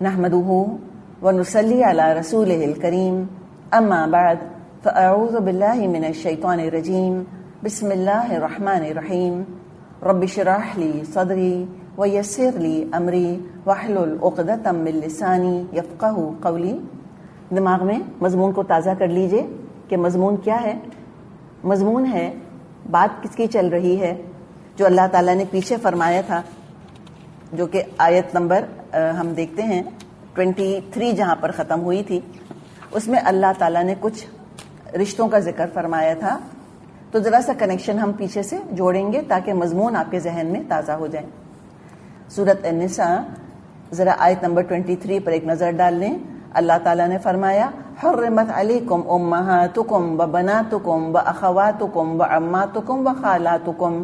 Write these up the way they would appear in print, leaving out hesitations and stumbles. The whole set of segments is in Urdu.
نحمده ونصلي على رسوله الكريم أما بعد فأعوذ بالله من الشيطان الرجيم بسم الله الرحمن الرحيم رب اشرح لي صدري ويسر لي أمري واحلل عقدة من لساني يفقهوا قولي. دماغ میں مضمون کو تازہ کر لیجئے کہ مضمون کیا ہے. مضمون ہے بات کس کی چل رہی ہے، جو اللہ تعالیٰ نے پیچھے فرمایا تھا، جو کہ آیت نمبر ہم دیکھتے ہیں 23 جہاں پر ختم ہوئی تھی. اس میں اللہ تعالیٰ نے کچھ رشتوں کا ذکر فرمایا تھا. تو ذرا سا کنیکشن ہم پیچھے سے جوڑیں گے تاکہ مضمون آپ کے ذہن میں تازہ ہو جائے. سورۃ النساء ذرا آیت نمبر 23 پر ایک نظر ڈال لیں. اللہ تعالیٰ نے فرمایا حرمت علیکم امہاتکم وبناتکم واخواتکم وعماتکم وخالاتکم،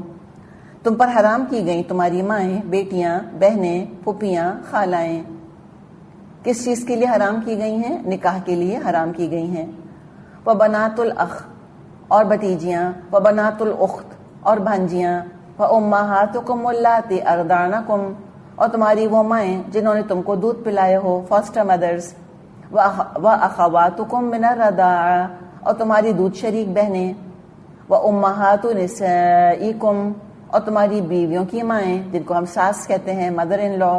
تم پر حرام کی گئیں تمہاری مائیں، بیٹیاں، بہنیں، پھوپھیاں، خالائیں. کس چیز کے لیے حرام کی گئی ہیں؟ نکاح کے لیے حرام کی گئی ہیں. وبنات الاخ، اور بھتیجیاں، وبنات الاخت، اور بھانجیاں، وامہاتکم اللاتی ارضعنکم، اور تمہاری وہ مائیں جنہوں نے تم کو دودھ پلائے ہو، فاسٹر مدرز. واخواتکم من الرضاعہ، اور تمہاری دودھ شریک بہنیں. وامہات نسائکم، اور تمہاری بیویوں کی مائیں جن کو ہم ساس کہتے ہیں، مدر ان لا.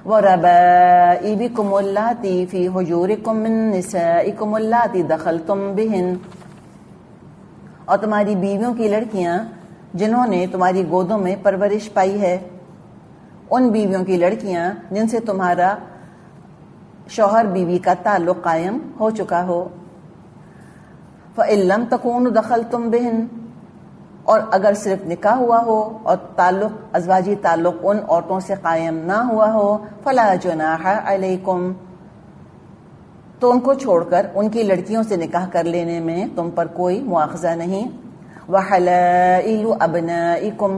وَرَبَائِبِكُمُ اللَّاتِي فِي حُجُورِكُم مِّن نِّسَائِكُمُ اللَّاتِي دَخَلْتُم بِهِنَّ، اور تمہاری بیویوں کی لڑکیاں جنہوں نے تمہاری گودوں میں پرورش پائی ہے، ان بیویوں کی لڑکیاں جن سے تمہارا شوہر بیوی کا تعلق قائم ہو چکا ہو. فَإِن لَّمْ تَكُونُوا دَخَلْتُم بِهِنَّ، اور اگر صرف نکاح ہوا ہو اور تعلق ازواجی تعلق ان عورتوں سے قائم نہ ہوا ہو، فَلَا جُنَاحَ عَلَيْكُمْ، تو ان کو چھوڑ کر ان کی لڑکیوں سے نکاح کر لینے میں تم پر کوئی مواخذہ نہیں. وَحَلَائِلُ أَبْنَائِكُمْ،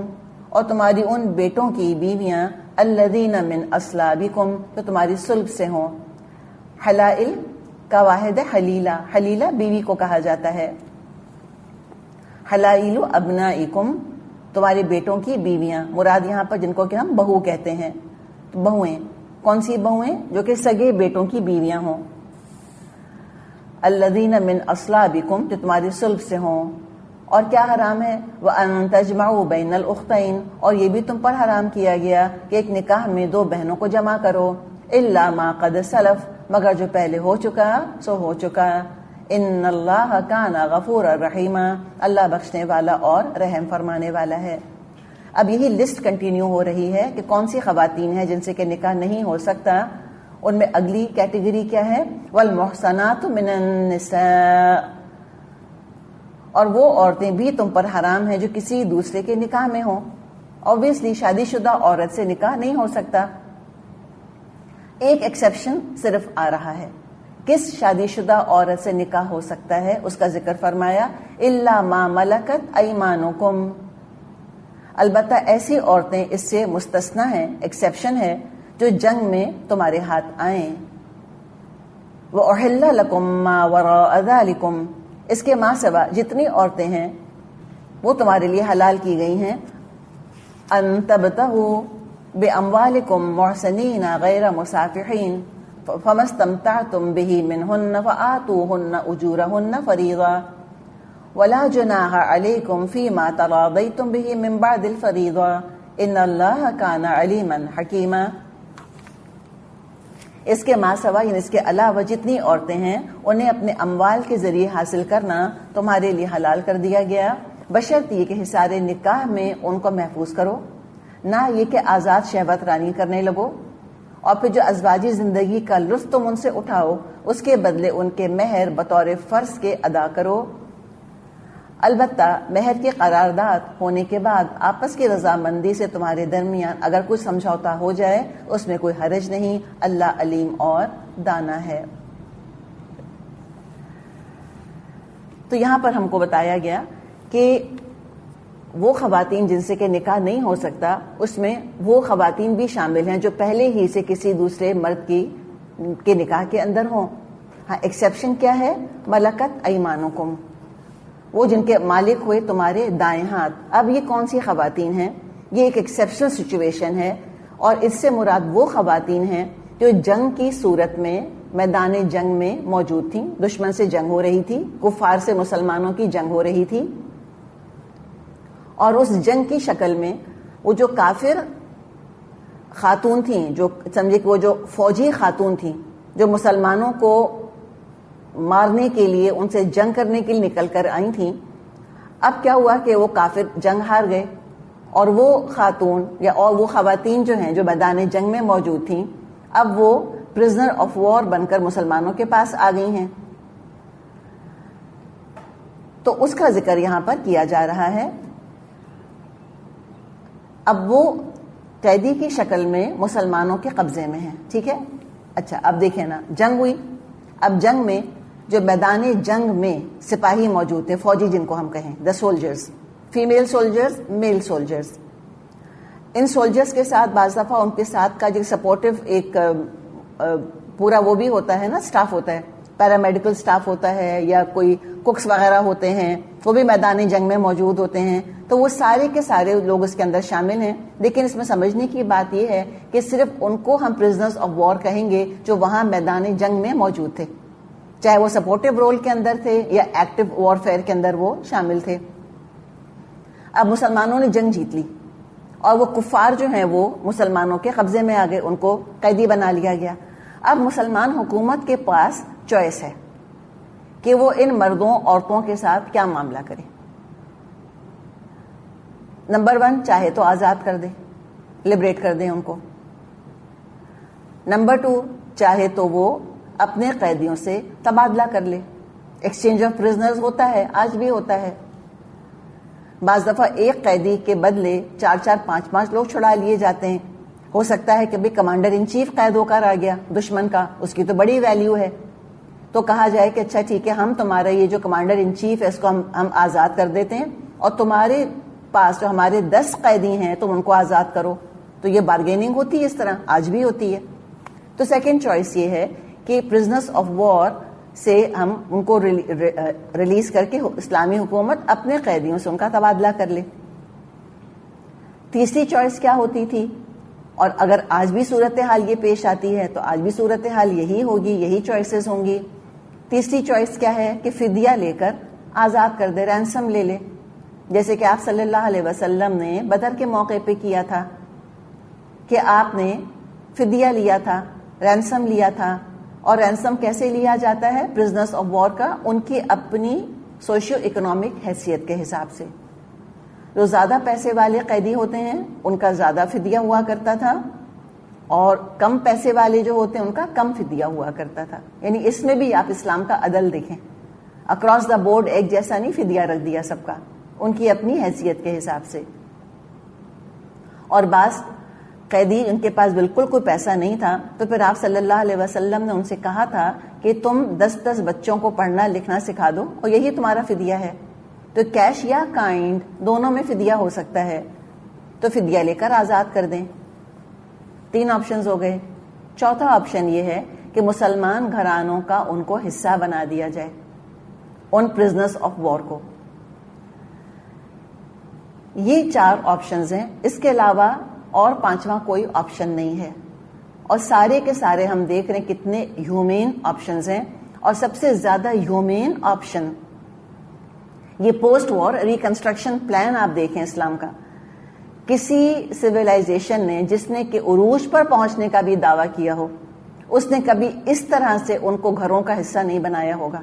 اور تمہاری ان بیٹوں کی بیویاں، الَّذِينَ مِنْ أَصْلَابِكُمْ، جو تمہاری صلب سے ہوں. حلائل کا واحد ہے حلیلہ، حلیلہ بیوی کو کہا جاتا ہے. حلائل ابنائکم، تمہارے بیٹوں کی بیویاں، مراد یہاں پر جن کو کہ ہم بہو کہتے ہیں. بہویں کون سی بہویں؟ جو کہ سگے بیٹوں کی بیویاں ہوں. الذین من اصلابکم، جو تمہاری صلب سے ہوں. اور کیا حرام ہے؟ وَأَن تَجْمَعُوا بَيْنَ الْأُخْتَيْنِ، اور یہ بھی تم پر حرام کیا گیا کہ ایک نکاح میں دو بہنوں کو جمع کرو. إِلَّا مَا قَدْ سَلَفَ، مگر جو پہلے ہو چکا سو ہو چکا. ان اللہ کان غفورا رحیما، اللہ بخشنے والا اور رحم فرمانے والا ہے. اب یہی لسٹ کنٹینیو ہو رہی ہے کہ کون سی خواتین ہیں جن سے کہ نکاح نہیں ہو سکتا. ان میں اگلی کیٹیگری کیا ہے؟ والمحصنات من النساء، اور وہ عورتیں بھی تم پر حرام ہیں جو کسی دوسرے کے نکاح میں ہوں. obviously شادی شدہ عورت سے نکاح نہیں ہو سکتا. ایک ایکسیپشن صرف آ رہا ہے. کس شادی شدہ عورت سے نکاح ہو سکتا ہے اس کا ذکر فرمایا، الا ما ملکت ایمانکم، البتہ ایسی عورتیں اس سے مستثنا ہیں، ایکسیپشن ہے، جو جنگ میں تمہارے ہاتھ آئیں. وَأُحِلَّ لَكُم مَّا وَرَاءَ ذَلِكُمْ، اس کے ماں سوا جتنی عورتیں ہیں وہ تمہارے لیے حلال کی گئی ہیں. ان تبتغوا باموالکم محسنین غیر مسافحین فما استمتعتم به منهن فآتوهن أجورهن فريضة ولا جناح عليكم فيما تراضيتم به من بعد الفريضة إن الله كان عليما حكيما. اس کے ماں سوا یعنی اس کے علاوہ جتنی عورتیں ہیں انہیں اپنے اموال کے ذریعے حاصل کرنا تمہارے لیے حلال کر دیا گیا، بشرط یہ کہ حصار نکاح میں ان کو محفوظ کرو، نہ یہ کہ آزاد شہوت رانی کرنے لگو. اور پھر جو ازواجی زندگی کا لطف تم ان سے اٹھاؤ اس کے بدلے ان کے مہر بطور فرض کے ادا کرو. البتہ مہر کی قرارداد ہونے کے بعد آپس کی رضامندی سے تمہارے درمیان اگر کوئی سمجھوتا ہو جائے اس میں کوئی حرج نہیں، اللہ علیم اور دانا ہے. تو یہاں پر ہم کو بتایا گیا کہ وہ خواتین جن سے کہ نکاح نہیں ہو سکتا اس میں وہ خواتین بھی شامل ہیں جو پہلے ہی سے کسی دوسرے مرد کے نکاح کے اندر ہوں. ہاں ایکسیپشن کیا ہے؟ ملکت ایمانکم، وہ جن کے مالک ہوئے تمہارے دائیں ہاتھ. اب یہ کون سی خواتین ہیں؟ یہ ایک ایکسیپشنل سچویشن ہے اور اس سے مراد وہ خواتین ہیں جو جنگ کی صورت میں میدان جنگ میں موجود تھیں. دشمن سے جنگ ہو رہی تھی، کفار سے مسلمانوں کی جنگ ہو رہی تھی، اور اس جنگ کی شکل میں وہ جو کافر خاتون تھیں، جو سمجھے کہ وہ جو فوجی خاتون تھیں جو مسلمانوں کو مارنے کے لیے، ان سے جنگ کرنے کے لیے نکل کر آئی تھیں، اب کیا ہوا کہ وہ کافر جنگ ہار گئے، اور وہ خاتون یا اور وہ خواتین جو ہیں جو میدان جنگ میں موجود تھیں، اب وہ پرزنر آف وار بن کر مسلمانوں کے پاس آ گئی ہیں. تو اس کا ذکر یہاں پر کیا جا رہا ہے. اب وہ قیدی کی شکل میں مسلمانوں کے قبضے میں ہیں. ٹھیک ہے. اچھا اب دیکھیں نا، جنگ ہوئی. اب جنگ میں جو میدان جنگ میں سپاہی موجود تھے، فوجی جن کو ہم کہیں، the soldiers, female soldiers, male soldiers. ان سولجرز کے ساتھ بعض دفعہ ان کے ساتھ کا جو سپورٹو ایک پورا وہ بھی ہوتا ہے نا، سٹاف ہوتا ہے، پیرامیڈیکل سٹاف ہوتا ہے، یا کوئی کوکس وغیرہ ہوتے ہیں، وہ بھی میدان جنگ میں موجود ہوتے ہیں. تو وہ سارے کے سارے لوگ اس کے اندر شامل ہیں. لیکن اس میں سمجھنے کی بات یہ ہے کہ صرف ان کو ہم پرزنرز آف وار کہیں گے جو وہاں میدان جنگ میں موجود تھے، چاہے وہ سپورٹو رول کے اندر تھے یا ایکٹیو وار فیئر کے اندر وہ شامل تھے. اب مسلمانوں نے جنگ جیت لی، اور وہ کفار جو ہیں وہ مسلمانوں کے قبضے میں آ گئے، ان کو قیدی بنا لیا گیا. اب مسلمان حکومت کے پاس چوائس ہے کہ وہ ان مردوں عورتوں کے ساتھ کیا معاملہ کرے. نمبر 1، چاہے تو آزاد کر دے، لبریٹ کر دیں ان کو. نمبر 2، چاہے تو وہ اپنے قیدیوں سے تبادلہ کر لے. ایکسچینج آف پرزنرز ہوتا ہے، آج بھی ہوتا ہے. بعض دفعہ ایک قیدی کے بدلے 4 5 لوگ چھڑا لیے جاتے ہیں. ہو سکتا ہے کہ بھی کمانڈر ان چیف قید ہو کر آ گیا دشمن کا، اس کی تو بڑی ویلیو ہے، تو کہا جائے کہ اچھا ٹھیک ہے، ہم تمہارا یہ جو کمانڈر ان چیف ہے اس کو ہم آزاد کر دیتے ہیں، اور تمہارے پاس جو ہمارے 10 قیدی ہیں تم ان کو آزاد کرو. تو یہ بارگیننگ ہوتی ہے، اس طرح آج بھی ہوتی ہے. تو سیکنڈ چوائس یہ ہے کہ پرزنرز آف وار سے ہم ان کو ریلیز کر کے اسلامی حکومت اپنے قیدیوں سے ان کا تبادلہ کر لے. تیسری چوائس کیا ہوتی تھی، اور اگر آج بھی صورتحال یہ پیش آتی ہے تو آج بھی صورتحال یہی ہوگی، یہی چوائسز ہوں گی. تیسری چوائس کیا ہے کہ فدیہ لے کر آزاد کر دے، رینسم لے لے، جیسے کہ آپ صلی اللہ علیہ وسلم نے بدر کے موقع پہ کیا تھا کہ آپ نے فدیہ لیا تھا، رینسم لیا تھا. اور رینسم کیسے لیا جاتا ہے پرزنرز آف وار کا؟ ان کی اپنی سوشیو اکنامک حیثیت کے حساب سے. جو زیادہ پیسے والے قیدی ہوتے ہیں ان کا زیادہ فدیہ ہوا کرتا تھا، اور کم پیسے والے جو ہوتے ہیں ان کا کم فدیہ ہوا کرتا تھا. یعنی اس میں بھی آپ اسلام کا عدل دیکھیں، اکراس دا بورڈ ایک جیسا نہیں فدیہ رکھ دیا سب کا، ان کی اپنی حیثیت کے حساب سے. اور بعض قیدی ان کے پاس بالکل کوئی پیسہ نہیں تھا، تو پھر آپ صلی اللہ علیہ وسلم نے ان سے کہا تھا کہ تم 10 بچوں کو پڑھنا لکھنا سکھا دو اور یہی تمہارا فدیہ ہے. تو کیش یا کائنڈ دونوں میں فدیہ ہو سکتا ہے، تو فدیہ لے کر آزاد کر دیں. 3 آپشنز ہو گئے. چوتھا آپشن یہ ہے کہ مسلمان گھرانوں کا ان کو حصہ بنا دیا جائے، ان پرزنرز آف وار کو. یہ 4 آپشنز ہیں، اس کے علاوہ اور 5واں کوئی آپشن نہیں ہے. اور سارے کے سارے ہم دیکھ رہے ہیں کتنے ہیومین آپشنز ہیں. اور سب سے زیادہ ہیومین آپشن یہ پوسٹ وار ریکنسٹرکشن پلان آپ دیکھیں اسلام کا. کسی سویلائزیشن نے جس نے کہ عروج پر پہنچنے کا بھی دعویٰ کیا ہو، اس نے کبھی اس طرح سے ان کو گھروں کا حصہ نہیں بنایا ہوگا.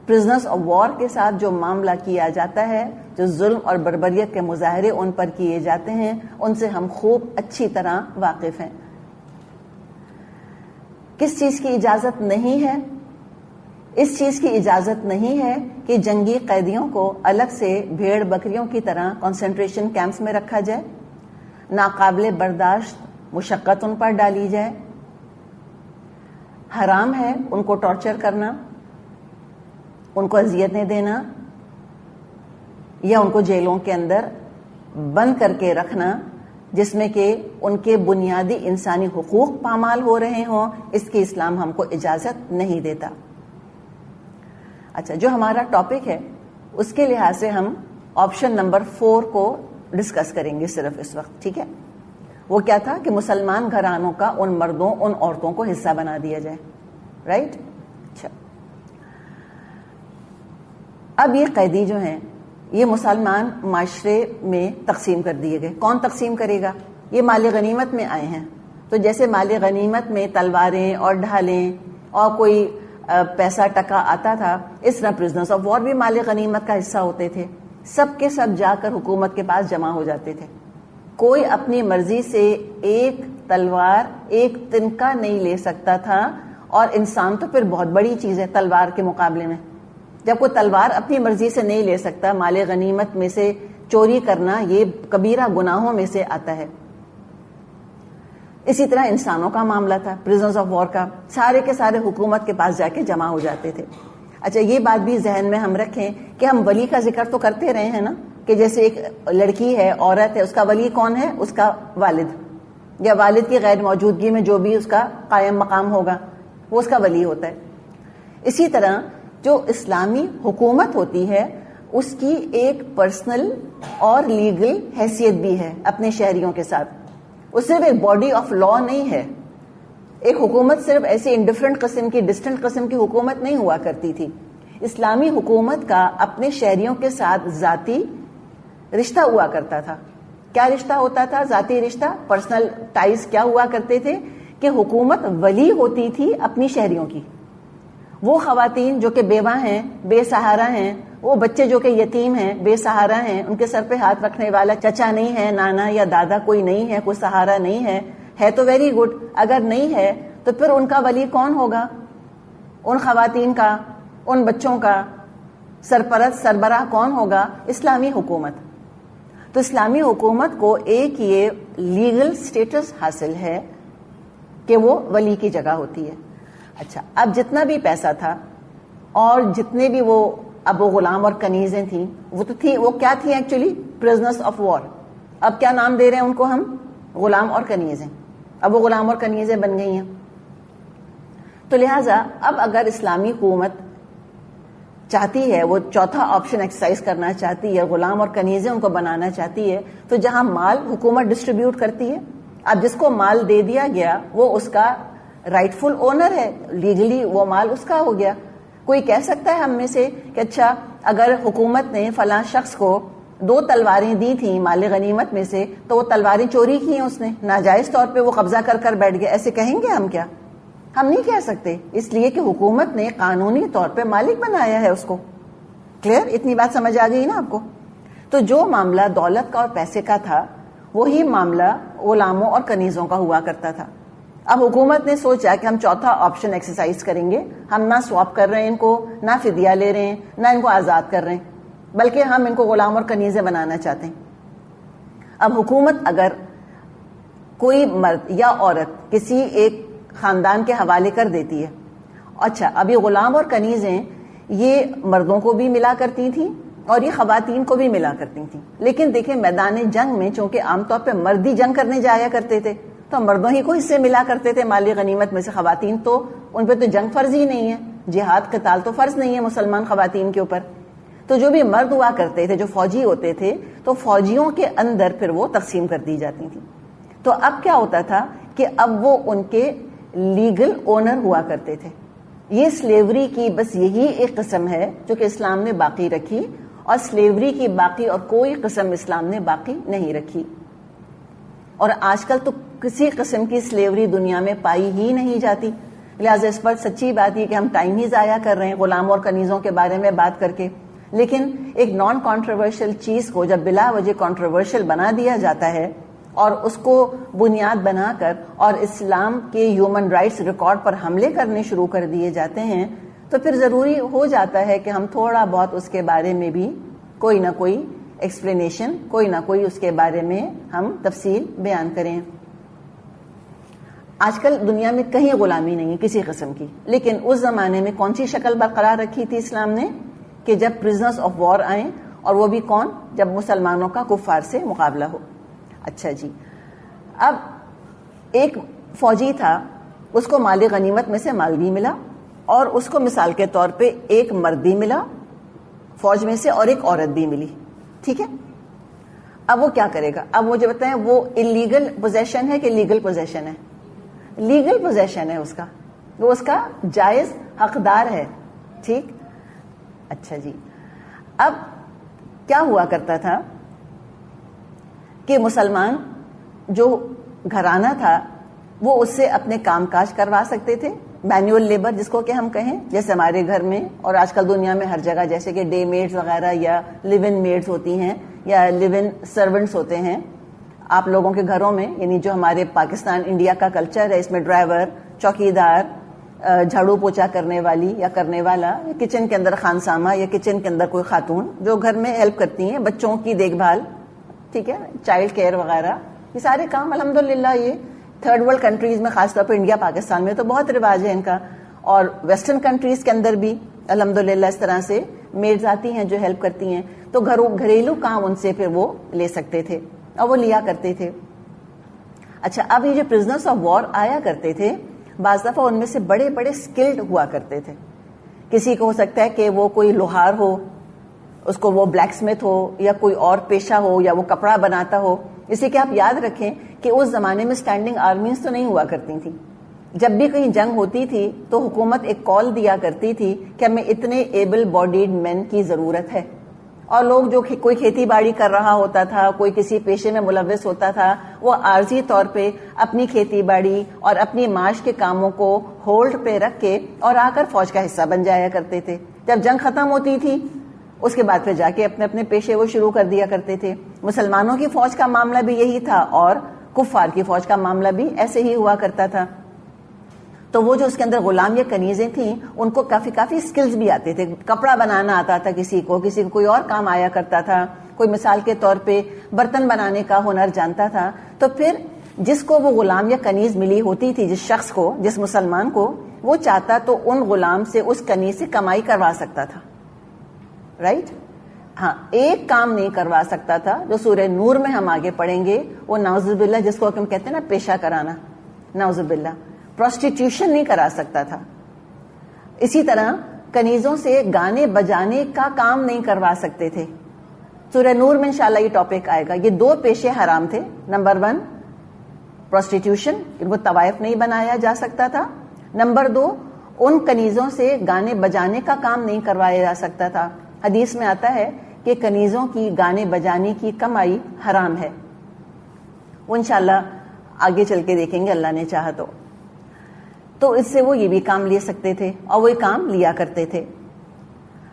پرزنرز آف وار کے ساتھ جو معاملہ کیا جاتا ہے، جو ظلم اور بربریت کے مظاہرے ان پر کیے جاتے ہیں، ان سے ہم خوب اچھی طرح واقف ہیں. کس چیز کی اجازت نہیں ہے؟ اس چیز کی اجازت نہیں ہے کہ جنگی قیدیوں کو الگ سے بھیڑ بکریوں کی طرح کنسنٹریشن کیمپس میں رکھا جائے، ناقابل برداشت مشقت ان پر ڈالی جائے. حرام ہے ان کو ٹارچر کرنا، ان کو اذیتیں دینا، یا ان کو جیلوں کے اندر بند کر کے رکھنا جس میں کہ ان کے بنیادی انسانی حقوق پامال ہو رہے ہوں. اس کی اسلام ہم کو اجازت نہیں دیتا. اچھا، جو ہمارا ٹاپک ہے اس کے لحاظ سے ہم آپشن نمبر 4 کو ڈسکس کریں گے صرف اس وقت. ٹھیک ہے، وہ کیا تھا کہ مسلمان گھرانوں کا ان مردوں ان عورتوں کو حصہ بنا دیا جائے. رائٹ. اچھا, اب یہ قیدی جو ہیں یہ مسلمان معاشرے میں تقسیم کر دیے گئے. کون تقسیم کرے گا؟ یہ مال غنیمت میں آئے ہیں, تو جیسے مال غنیمت میں تلواریں اور ڈھالیں اور کوئی پیسہ ٹکا آتا تھا, اس طرح پرزنرز آف وار بھی مال غنیمت کا حصہ ہوتے تھے. سب کے سب جا کر حکومت کے پاس جمع ہو جاتے تھے. کوئی اپنی مرضی سے ایک تلوار ایک تنکا نہیں لے سکتا تھا, اور انسان تو پھر بہت بڑی چیز ہے تلوار کے مقابلے میں. جب کوئی تلوار اپنی مرضی سے نہیں لے سکتا, مال غنیمت میں سے چوری کرنا یہ کبیرہ گناہوں میں سے آتا ہے. اسی طرح انسانوں کا معاملہ تھا, پرزنرز آف وار کا, سارے کے سارے حکومت کے پاس جا کے جمع ہو جاتے تھے. اچھا, یہ بات بھی ذہن میں ہم رکھیں کہ ہم ولی کا ذکر تو کرتے رہے ہیں نا, کہ جیسے ایک لڑکی ہے, عورت ہے, اس کا ولی کون ہے؟ اس کا والد یا والد کی غیر موجودگی میں جو بھی اس کا قائم مقام ہوگا وہ اس کا ولی ہوتا ہے. اسی طرح جو اسلامی حکومت ہوتی ہے اس کی ایک پرسنل اور لیگل حیثیت بھی ہے اپنے شہریوں کے ساتھ. وہ صرف ایک باڈی آف لا نہیں ہے. ایک حکومت صرف ایسی انڈیفرنٹ قسم کی, ڈسٹنٹ قسم کی حکومت نہیں ہوا کرتی تھی. اسلامی حکومت کا اپنے شہریوں کے ساتھ ذاتی رشتہ ہوا کرتا تھا. کیا رشتہ ہوتا تھا؟ ذاتی رشتہ, پرسنل ٹائز. کیا ہوا کرتے تھے کہ حکومت ولی ہوتی تھی اپنی شہریوں کی. وہ خواتین جو کہ بیوہ ہیں, بے سہارا ہیں, وہ بچے جو کہ یتیم ہیں, بے سہارا ہیں, ان کے سر پہ ہاتھ رکھنے والا چچا نہیں ہے, نانا یا دادا کوئی نہیں ہے, کوئی سہارا نہیں ہے تو ویری گڈ. اگر نہیں ہے تو پھر ان کا ولی کون ہوگا؟ ان خواتین کا, ان بچوں کا سرپرست سربراہ کون ہوگا؟ اسلامی حکومت. تو اسلامی حکومت کو ایک یہ لیگل سٹیٹس حاصل ہے کہ وہ ولی کی جگہ ہوتی ہے. اچھا, اب جتنا بھی پیسہ تھا اور جتنے بھی وہ اب وہ غلام اور کنیزیں تھیں, وہ تو تھی, وہ کیا تھیں ایکچولی؟ Prisoners of war. اب کیا نام دے رہے ہیں ان کو ہم؟ غلام اور کنیزیں. اب وہ غلام اور کنیزیں بن گئی ہیں. تو لہٰذا اب اگر اسلامی حکومت چاہتی ہے, وہ چوتھا آپشن ایکسرسائز کرنا چاہتی ہے, غلام اور کنیزیں ان کو بنانا چاہتی ہے, تو جہاں مال حکومت ڈسٹریبیوٹ کرتی ہے, اب جس کو مال دے دیا گیا وہ اس کا رائٹ فل اونر ہے, لیگلی وہ مال اس کا ہو گیا. کوئی کہہ سکتا ہے ہم میں سے کہ اچھا اگر حکومت نے فلاں شخص کو 2 تلواریں دی تھیں مال غنیمت میں سے, تو وہ تلواریں چوری کی ہیں اس نے, ناجائز طور پہ وہ قبضہ کر کر بیٹھ گیا, ایسے کہیں گے ہم کیا؟ ہم نہیں کہہ سکتے, اس لیے کہ حکومت نے قانونی طور پہ مالک بنایا ہے اس کو. کلیئر؟ اتنی بات سمجھ آ گئی نا آپ کو؟ تو جو معاملہ دولت کا اور پیسے کا تھا وہی معاملہ غلاموں اور کنیزوں کا ہوا کرتا تھا. اب حکومت نے سوچا کہ ہم چوتھا آپشن ایکسرسائز کریں گے, ہم نہ سواپ کر رہے ہیں ان کو, نہ فدیہ لے رہے ہیں, نہ ان کو آزاد کر رہے ہیں, بلکہ ہم ان کو غلام اور کنیزیں بنانا چاہتے ہیں. اب حکومت اگر کوئی مرد یا عورت کسی ایک خاندان کے حوالے کر دیتی ہے, اچھا اب یہ غلام اور کنیزیں یہ مردوں کو بھی ملا کرتی تھیں اور یہ خواتین کو بھی ملا کرتی تھیں. لیکن دیکھیں میدان جنگ میں چونکہ عام طور پہ مرد ہی جنگ کرنے جایا کرتے تھے تو مردوں ہی کو حصے ملا کرتے تھے مالی غنیمت میں سے. خواتین تو ان پہ تو جنگ فرض ہی نہیں ہے, جہاد قتال تو فرض نہیں ہے مسلمان خواتین کے اوپر. تو جو بھی مرد ہوا کرتے تھے, جو فوجی ہوتے تھے, تو فوجیوں کے اندر پھر وہ تقسیم کر دی جاتی تھی. تو اب کیا ہوتا تھا کہ اب وہ ان کے لیگل اونر ہوا کرتے تھے. یہ سلیوری کی بس یہی ایک قسم ہے جو کہ اسلام نے باقی رکھی, اور سلیوری کی باقی اور کوئی قسم اسلام نے باقی نہیں رکھی. اور آج کل تو کسی قسم کی سلیوری دنیا میں پائی ہی نہیں جاتی. لہٰذا اس پر سچی بات یہ کہ ہم ٹائم ہی ضائع کر رہے ہیں غلام اور کنیزوں کے بارے میں بات کر کے. لیکن ایک نان کانٹروورشل چیز کو جب بلا وجہ کانٹروورشل بنا دیا جاتا ہے اور اس کو بنیاد بنا کر اور اسلام کے ہیومن رائٹس ریکارڈ پر حملے کرنے شروع کر دیے جاتے ہیں, تو پھر ضروری ہو جاتا ہے کہ ہم تھوڑا بہت اس کے بارے میں بھی کوئی نہ کوئی ایکسپلینیشن, کوئی نہ کوئی اس کے بارے میں ہم تفصیل بیان کریں. آج کل دنیا میں کہیں غلامی نہیں کسی قسم کی, لیکن اس زمانے میں کون سی شکل برقرار رکھی تھی اسلام نے کہ جب پرزنرز آف وار آئیں, اور وہ بھی کون؟ جب مسلمانوں کا کفار سے مقابلہ ہو. اچھا جی, اب ایک فوجی تھا, اس کو مال غنیمت میں سے مال بھی ملا, اور اس کو مثال کے طور پہ ایک مرد بھی ملا فوج میں سے اور ایک عورت بھی ملی. ٹھیک ہے, اب وہ کیا کرے گا؟ اب مجھے بتائیں وہ انلیگل پوزیشن ہے کہ لیگل پوزیشن ہے؟ لیگل پوزیشن ہے اس کا، وہ اس کا جائز حقدار ہے. ٹھیک، اچھا جی. اب کیا ہوا کرتا تھا کہ مسلمان جو گھرانہ تھا وہ اس سے اپنے کام کاج کروا سکتے تھے، مینول لیبر جس کو کہ ہم کہیں، جیسے ہمارے گھر میں اور آج کل دنیا میں ہر جگہ جیسے کہ ڈے میڈز وغیرہ یا لیو ان میڈز ہوتی ہیں یا لیو ان سرونٹس ہوتے ہیں. آپ لوگوں کے گھروں میں، یعنی جو ہمارے پاکستان انڈیا کا کلچر ہے، اس میں ڈرائیور، چوکیدار، جھاڑو پوچھا کرنے والی یا کرنے والا، کچن کے اندر خانسامہ یا کچن کے اندر کوئی خاتون جو گھر میں ہیلپ کرتی ہیں، بچوں کی دیکھ بھال، ٹھیک ہے، چائلڈ کیئر وغیرہ، یہ سارے کام الحمدللہ یہ تھرڈ ورلڈ کنٹریز میں، خاص طور پہ انڈیا پاکستان میں تو بہت رواج ہے ان کا، اور ویسٹرن کنٹریز کے اندر بھی الحمدللہ اس طرح سے میڈز آتی ہیں جو ہیلپ کرتی ہیں. تو گھریلو کام ان سے پھر وہ لے سکتے تھے اور وہ لیا کرتے تھے. اچھا، اب یہ جو پرزنرز آف وار آیا کرتے تھے، بعض دفعہ ان میں سے بڑے بڑے اسکلڈ ہوا کرتے تھے. کسی کو ہو سکتا ہے کہ وہ کوئی لوہار ہو، اس کو وہ بلیک اسمتھ ہو، یا کوئی اور پیشہ ہو، یا وہ کپڑا بناتا ہو. اسی کہ آپ یاد رکھیں کہ اس زمانے میں اسٹینڈنگ آرمیز تو نہیں ہوا کرتی تھیں. جب بھی کہیں جنگ ہوتی تھی تو حکومت ایک کال دیا کرتی تھی کہ ہمیں اتنے ایبل باڈیڈ مین کی ضرورت ہے، اور لوگ جو کوئی کھیتی باڑی کر رہا ہوتا تھا، کوئی کسی پیشے میں ملوث ہوتا تھا، وہ عارضی طور پہ اپنی کھیتی باڑی اور اپنی معاش کے کاموں کو ہولڈ پہ رکھ کے اور آ کر فوج کا حصہ بن جایا کرتے تھے. جب جنگ ختم ہوتی تھی اس کے بعد پھر جا کے اپنے اپنے پیشے وہ شروع کر دیا کرتے تھے. مسلمانوں کی فوج کا معاملہ بھی یہی تھا اور کفار کی فوج کا معاملہ بھی ایسے ہی ہوا کرتا تھا. تو وہ جو اس کے اندر غلام یا کنیزیں تھیں ان کو کافی سکلز بھی آتے تھے. کپڑا بنانا آتا تھا کسی کو کوئی اور کام آیا کرتا تھا، کوئی مثال کے طور پہ برتن بنانے کا ہنر جانتا تھا. تو پھر جس کو وہ غلام یا کنیز ملی ہوتی تھی، جس شخص کو، جس مسلمان کو، وہ چاہتا تو ان غلام سے، اس کنیز سے کمائی کروا سکتا تھا. رائٹ؟ ہاں، ایک کام نہیں کروا سکتا تھا جو سورہ نور میں ہم آگے پڑھیں گے، وہ نعوذ باللہ جس کو ہم کہتے ہیں نا پیشہ کرانا، نعوذ باللہ، پروسٹیٹیوشن نہیں کرا سکتا تھا. اسی طرح کنیزوں سے گانے بجانے کا کام نہیں کروا سکتے تھے. سورہ نور میں انشاءاللہ یہ ٹاپک آئے گا. یہ 2 پیشے حرام تھے. نمبر 1 پروسٹیٹیوشن، ان کو طوائف نہیں بنایا جا سکتا تھا. نمبر 2 ان کنیزوں سے گانے بجانے کا کام نہیں کروایا جا سکتا تھا. حدیث میں آتا ہے کہ کنیزوں کی گانے بجانے کی کمائی حرام ہے. وہ انشاءاللہ آگے چل کے دیکھیں گے اللہ نے چاہا تو. تو اس سے وہ یہ بھی کام لے سکتے تھے اور وہ کام لیا کرتے تھے.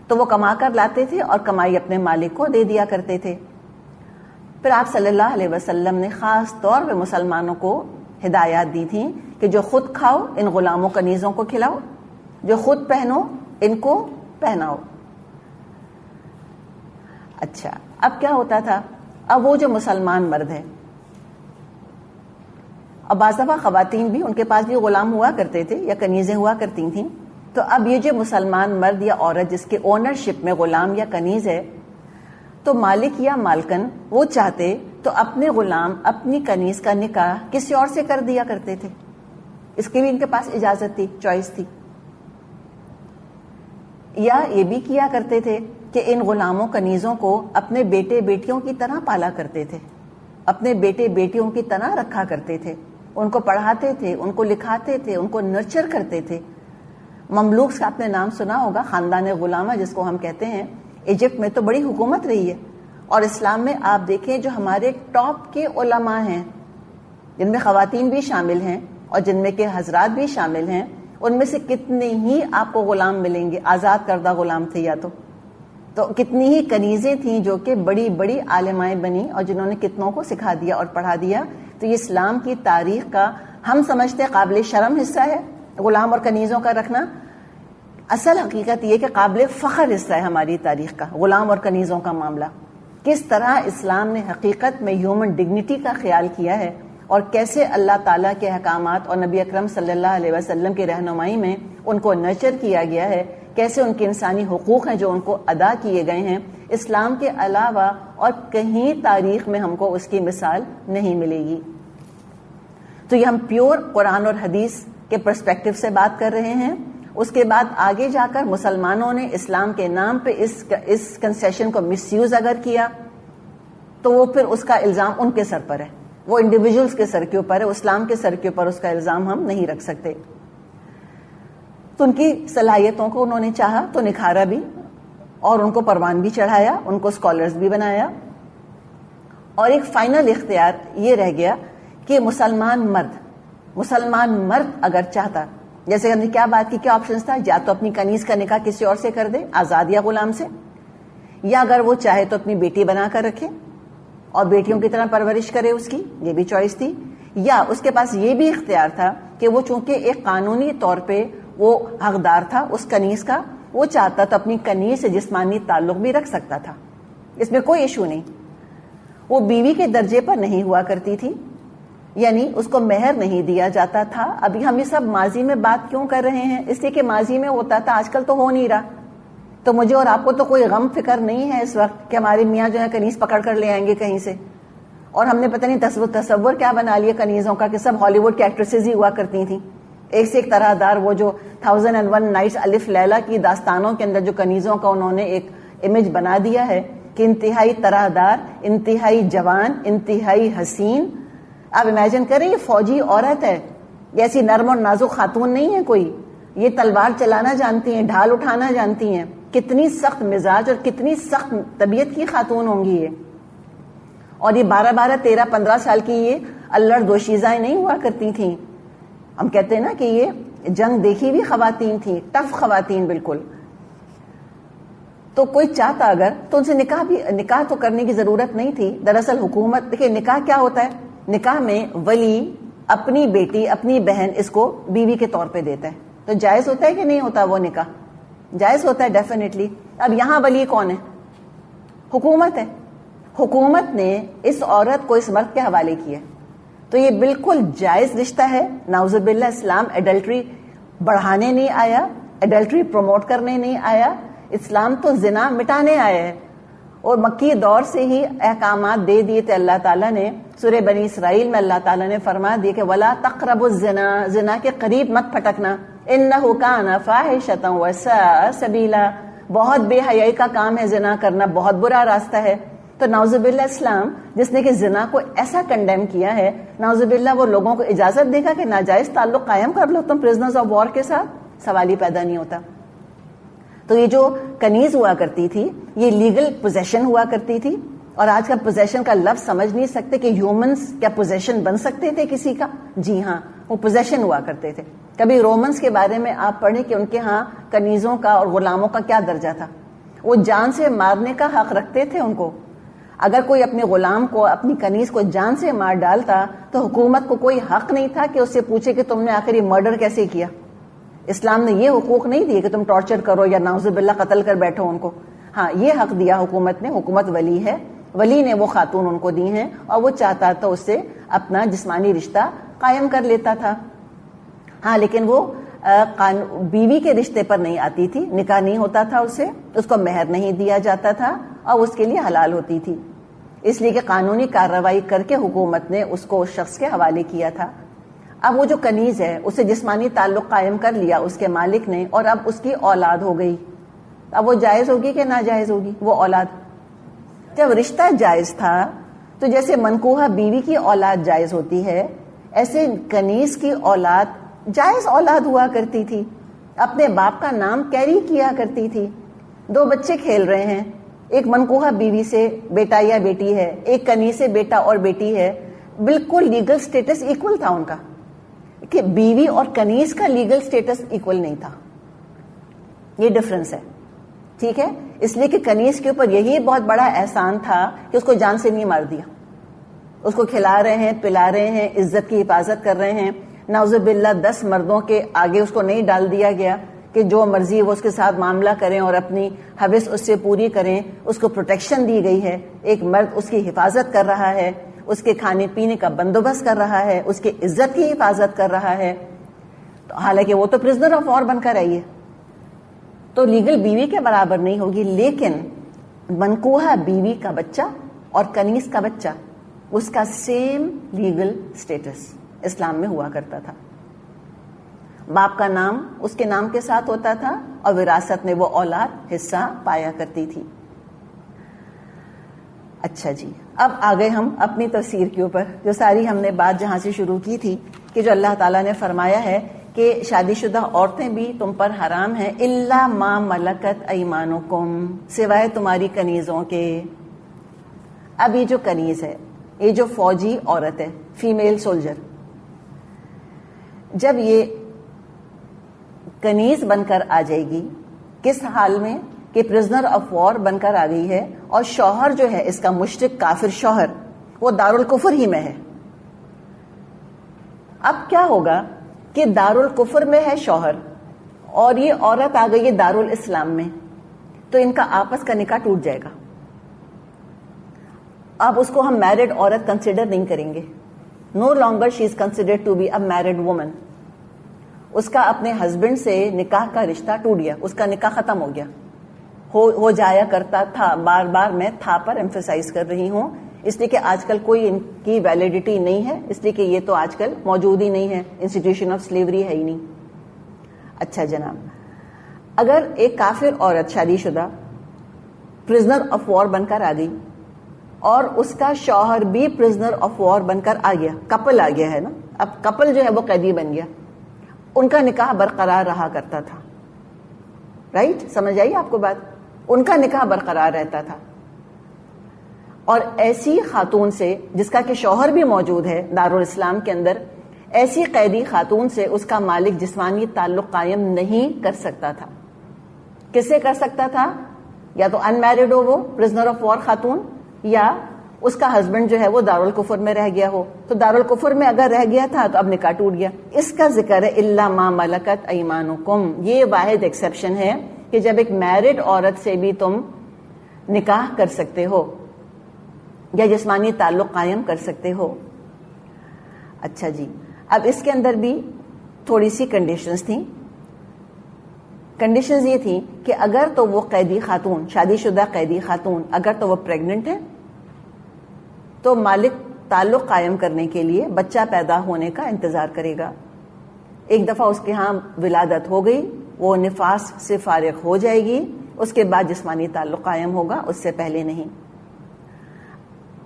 تو وہ کما کر لاتے تھے اور کمائی اپنے مالک کو دے دیا کرتے تھے. پھر آپ صلی اللہ علیہ وسلم نے خاص طور پہ مسلمانوں کو ہدایات دی تھیں کہ جو خود کھاؤ ان غلاموں کنیزوں کو کھلاؤ، جو خود پہنو ان کو پہناؤ. اچھا، اب کیا ہوتا تھا؟ اب وہ جو مسلمان مرد ہے، اب بعض دفعہ خواتین بھی، ان کے پاس بھی غلام ہوا کرتے تھے یا کنیزیں ہوا کرتی تھیں. تو اب یہ جو مسلمان مرد یا عورت جس کے اونرشپ میں غلام یا کنیز ہے، تو مالک یا مالکن وہ چاہتے تو اپنے غلام، اپنی کنیز کا نکاح کسی اور سے کر دیا کرتے تھے. اس کی بھی ان کے پاس اجازت تھی، چوائس تھی. یا یہ بھی کیا کرتے تھے کہ ان غلاموں کنیزوں کو اپنے بیٹے بیٹیوں کی طرح پالا کرتے تھے، اپنے بیٹے بیٹیوں کی طرح رکھا کرتے تھے. ان کو پڑھاتے تھے، ان کو لکھاتے تھے، ان کو نرچر کرتے تھے. مملوک کا آپ نے نام سنا ہوگا، خاندان غلامہ جس کو ہم کہتے ہیں. ایجپٹ میں تو بڑی حکومت رہی ہے، اور اسلام میں آپ دیکھیں جو ہمارے ٹاپ کے علماء ہیں، جن میں خواتین بھی شامل ہیں اور جن میں کے حضرات بھی شامل ہیں، ان میں سے کتنے ہی آپ کو غلام ملیں گے، آزاد کردہ غلام تھے یا تو کتنی ہی کنیزیں تھیں جو کہ بڑی بڑی عالمائیں بنی اور جنہوں نے کتنوں کو سکھا دیا اور پڑھا دیا. تو یہ اسلام کی تاریخ کا ہم سمجھتے قابل شرم حصہ ہے غلام اور کنیزوں کا رکھنا. اصل حقیقت یہ کہ قابل فخر حصہ ہے ہماری تاریخ کا غلام اور کنیزوں کا معاملہ. کس طرح اسلام نے حقیقت میں ہیومن ڈگنیٹی کا خیال کیا ہے، اور کیسے اللہ تعالیٰ کے احکامات اور نبی اکرم صلی اللہ علیہ وسلم کی رہنمائی میں ان کو نرچر کیا گیا ہے، کیسے ان کے انسانی حقوق ہیں جو ان کو ادا کیے گئے ہیں. اسلام کے علاوہ اور کہیں تاریخ میں ہم کو اس کی مثال نہیں ملے گی. تو یہ ہم پیور قرآن اور حدیث کے پرسپیکٹو سے بات کر رہے ہیں. اس کے بعد آگے جا کر مسلمانوں نے اسلام کے نام پہ اس کنسیشن کو مس یوز اگر کیا تو وہ پھر اس کا الزام ان کے سر پر ہے، وہ انڈیویجولز کے سر کے اوپر ہے، اسلام کے سر کے اوپر اس کا الزام ہم نہیں رکھ سکتے. تو ان کی صلاحیتوں کو انہوں نے چاہا تو نکھارا بھی، اور ان کو پروان بھی چڑھایا، ان کو اسکالرز بھی بنایا. اور ایک فائنل اختیار یہ رہ گیا کہ مسلمان مرد اگر چاہتا، جیسے ہم نے کیا بات کی، کیا آپشنز تھا، یا تو اپنی کنیز کا نکاح کسی اور سے کر دے، آزاد یا غلام سے، یا اگر وہ چاہے تو اپنی بیٹی بنا کر رکھے اور بیٹیوں کی طرح پرورش کرے اس کی، یہ بھی چوائس تھی. یا اس کے پاس یہ بھی اختیار تھا کہ وہ چونکہ ایک قانونی طور پہ وہ حقدار تھا اس کنیز کا، وہ چاہتا تو اپنی کنیز سے جسمانی تعلق بھی رکھ سکتا تھا، اس میں کوئی ایشو نہیں. وہ بیوی کے درجے پر نہیں ہوا کرتی تھی، یعنی اس کو مہر نہیں دیا جاتا تھا. ابھی ہم یہ سب ماضی میں بات کیوں کر رہے ہیں؟ اس لیے کہ ماضی میں ہوتا تھا، آج کل تو ہو نہیں رہا. تو مجھے اور آپ کو تو کوئی غم فکر نہیں ہے اس وقت کہ ہمارے میاں جو ہے کنیز پکڑ کر لے آئیں گے کہیں سے، اور ہم نے پتہ نہیں تصور کیا بنا لیا کنیزوں کا کہ سب ہالی ووڈ کی ایکٹریسز ہی ہوا کرتی تھیں، ایک سے ایک طرح دار. وہ جو 1001 نائٹس الف لیلا کی داستانوں کے اندر جو کنیزوں کا انہوں نے ایک امیج بنا دیا ہے کہ انتہائی طرح دار، انتہائی جوان، انتہائی حسین. آپ امیجن کریں یہ فوجی عورت ہے، یہ ایسی نرم اور نازک خاتون نہیں ہے کوئی، یہ تلوار چلانا جانتی ہیں، ڈھال اٹھانا جانتی ہیں. کتنی سخت مزاج اور کتنی سخت طبیعت کی خاتون ہوں گی یہ. اور یہ 12 13 15 سال کی یہ الڑ دوشیزائیں نہیں ہوا کرتی تھیں. ہم کہتے ہیں نا کہ یہ جنگ دیکھی ہوئی خواتین تھیں، ٹف خواتین بالکل. تو کوئی چاہتا اگر تو ان سے نکاح تو کرنے کی ضرورت نہیں تھی. دراصل حکومت، دیکھیں نکاح کیا ہوتا ہے، نکاح میں ولی اپنی بیٹی اپنی بہن اس کو بیوی کے طور پہ دیتا ہے. تو جائز ہوتا ہے کہ نہیں ہوتا؟ وہ نکاح جائز ہوتا ہے ڈیفینیٹلی. اب یہاں ولی کون ہے؟ حکومت ہے. حکومت نے اس عورت کو اس مرد کے حوالے کیا، تو یہ بالکل جائز رشتہ ہے. نعوذ باللہ اسلام ایڈلٹری بڑھانے نہیں آیا، ایڈلٹری پروموٹ کرنے نہیں آیا. اسلام تو زنا مٹانے آیا ہے. اور مکی دور سے ہی احکامات دے دیے تھے اللہ تعالیٰ نے. سورہ بنی اسرائیل میں اللہ تعالیٰ نے فرما دیا کہ وَلَا تَقْرَبُوا الزِّنَا، زنا کے قریب مت پھٹکنا، إِنَّهُ كَانَ فَاحِشَةً وَسَاءَ سَبِيلًا، بہت بے حیائی کا کام ہے زنا کرنا، بہت برا راستہ ہے. تو نعوذ باللہ اسلام جس نے کہ زنا کو ایسا کنڈیم کیا ہے، نعوذ باللہ وہ لوگوں کو اجازت دے گا کہ ناجائز تعلق قائم کر لو تم پرزنرز آف وار کے ساتھ؟ سوال ہی پیدا نہیں ہوتا. تو یہ جو کنیز ہوا کرتی تھی یہ لیگل پوزیشن ہوا کرتی تھی. اور آج کا پوزیشن کا لفظ سمجھ نہیں سکتے کہ ہیومنز کیا پوزیشن بن سکتے تھے کسی کا؟ جی ہاں، وہ پوزیشن ہوا کرتے تھے. کبھی رومنز کے بارے میں آپ پڑھیں کہ ان کے ہاں کنیزوں کا اور غلاموں کا کیا درجہ تھا. وہ جان سے مارنے کا حق رکھتے تھے ان کو. اگر کوئی اپنے غلام کو اپنی کنیز کو جان سے مار ڈالتا تو حکومت کو کوئی حق نہیں تھا کہ اس سے پوچھے کہ تم نے آخر یہ مرڈر کیسے کیا. اسلام نے یہ حقوق نہیں دیے کہ تم ٹارچر کرو یا نعوذ باللہ قتل کر بیٹھو ان کو. ہاں یہ حق دیا حکومت نے. حکومت ولی ہے، ولی نے وہ خاتون ان کو دی ہیں اور وہ چاہتا تو اس سے اپنا جسمانی رشتہ قائم کر لیتا تھا. ہاں لیکن وہ بیوی کے رشتے پر نہیں آتی تھی، نکاح نہیں ہوتا تھا اس سے، اس کو مہر نہیں دیا جاتا تھا اور اس کے لیے حلال ہوتی تھی. اس لیے کہ قانونی کارروائی کر کے حکومت نے اس کو اس شخص کے حوالے کیا تھا. اب وہ جو کنیز ہے اسے جسمانی تعلق قائم کر لیا اس کے مالک نے، اور اب اس کی اولاد ہو گئی. اب وہ جائز ہوگی کہ ناجائز ہوگی وہ اولاد؟ جب رشتہ جائز تھا تو جیسے منکوحہ بیوی کی اولاد جائز ہوتی ہے، ایسے کنیز کی اولاد جائز اولاد ہوا کرتی تھی. اپنے باپ کا نام کیری کیا کرتی تھی. 2 بچے کھیل رہے ہیں، ایک منکوحہ بیوی سے بیٹا یا بیٹی ہے، ایک کنیز سے بیٹا اور بیٹی ہے. بالکل لیگل سٹیٹس ایکول تھا ان کا، کہ بیوی اور کنیز کا لیگل سٹیٹس ایکول نہیں تھا. یہ ڈفرنس ہے، ٹھیک ہے. اس لیے کہ کنیز کے اوپر یہی بہت بڑا احسان تھا کہ اس کو جان سے نہیں مار دیا. اس کو کھلا رہے ہیں، پلا رہے ہیں، عزت کی حفاظت کر رہے ہیں. نعوذ باللہ 10 مردوں کے آگے اس کو نہیں ڈال دیا گیا کہ جو مرضی وہ اس کے ساتھ معاملہ کریں اور اپنی حوث اس سے پوری کریں. اس کو پروٹیکشن دی گئی ہے. ایک مرد اس کی حفاظت کر رہا ہے، اس کے کھانے پینے کا بندوبست کر رہا ہے، اس کی عزت کی حفاظت کر رہا ہے. تو حالانکہ وہ تو پرزنر آف وار بن کر آئی ہے، تو لیگل بیوی کے برابر نہیں ہوگی. لیکن منکوحہ بیوی کا بچہ اور کنیز کا بچہ اس کا سیم لیگل سٹیٹس اسلام میں ہوا کرتا تھا. باپ کا نام اس کے نام کے ساتھ ہوتا تھا اور وراثت میں وہ اولاد حصہ پایا کرتی تھی. اچھا جی، اب آگئے ہم اپنی تفسیر کے اوپر، جو ساری ہم نے بات جہاں سے شروع کی تھی کہ جو اللہ تعالیٰ نے فرمایا ہے کہ شادی شدہ عورتیں بھی تم پر حرام ہیں، الا ما ملکت ایمانکم، سوائے تمہاری کنیزوں کے۔ اب یہ جو کنیز ہے، یہ جو فوجی عورت ہے، فیمیل سولجر، جب یہ کنیز بن کر آ جائے گی، کس حال میں کہ پرزنر آف وار بن کر آ گئی ہے، اور شوہر جو ہے اس کا مشرک کافر شوہر وہ دارالکفر ہی میں ہے۔ اب کیا ہوگا کہ دارالکفر میں ہے شوہر اور یہ عورت آ گئی ہے دارالاسلام میں، تو ان کا آپس کا نکاح ٹوٹ جائے گا۔ اب اس کو ہم میرڈ عورت کنسیڈر نہیں کریں گے، no longer she is considered to be a married woman. اس کا اپنے ہسبینڈ سے نکاح کا رشتہ ٹوٹ گیا، اس کا نکاح ختم ہو گیا، ہو جایا کرتا تھا۔ بار بار میں تھا پر ایمفیسائز کر رہی ہوں، اس لیے کہ آج کل کوئی ان کی ویلیڈیٹی نہیں ہے، اس لیے کہ یہ تو آج کل موجود ہی نہیں ہے، انسٹیٹیوشن آف سلیوری ہے ہی نہیں۔ اچھا جناب، اگر ایک کافر عورت شادی شدہ پرزنر آف وار بن کر آ گئی اور اس کا شوہر بھی پرزنر آف وار بن کر آ گیا، کپل آ گیا ہے نا، اب کپل جو ہے وہ قیدی بن گیا، ان کا نکاح برقرار رہا کرتا تھا، رائٹ؟ سمجھ آئی آپ کو بات؟ ان کا نکاح برقرار رہتا تھا، اور ایسی خاتون سے جس کا کہ شوہر بھی موجود ہے دارالاسلام کے اندر، ایسی قیدی خاتون سے اس کا مالک جسمانی تعلق قائم نہیں کر سکتا تھا۔ کس سے کر سکتا تھا؟ یا تو ان میرڈ ہو وہ پرزنر آف وار خاتون، یا اس کا ہسبینڈ جو ہے وہ دارالکفر میں رہ گیا ہو۔ تو دارالکفر میں اگر رہ گیا تھا تو اب نکاح ٹوٹ گیا۔ اس کا ذکر ہے الا ما ملکت ایمانکم، یہ واحد ایکسیپشن ہے کہ جب ایک میرڈ عورت سے بھی تم نکاح کر سکتے ہو یا جسمانی تعلق قائم کر سکتے ہو۔ اچھا جی، اب اس کے اندر بھی تھوڑی سی کنڈیشنز تھیں۔ کنڈیشنز یہ تھیں کہ اگر تو وہ قیدی خاتون، شادی شدہ قیدی خاتون، اگر تو وہ پریگننٹ ہے تو مالک تعلق قائم کرنے کے لیے بچہ پیدا ہونے کا انتظار کرے گا۔ ایک دفعہ اس کے ہاں ولادت ہو گئی، وہ نفاس سے فارغ ہو جائے گی، اس کے بعد جسمانی تعلق قائم ہوگا، اس سے پہلے نہیں۔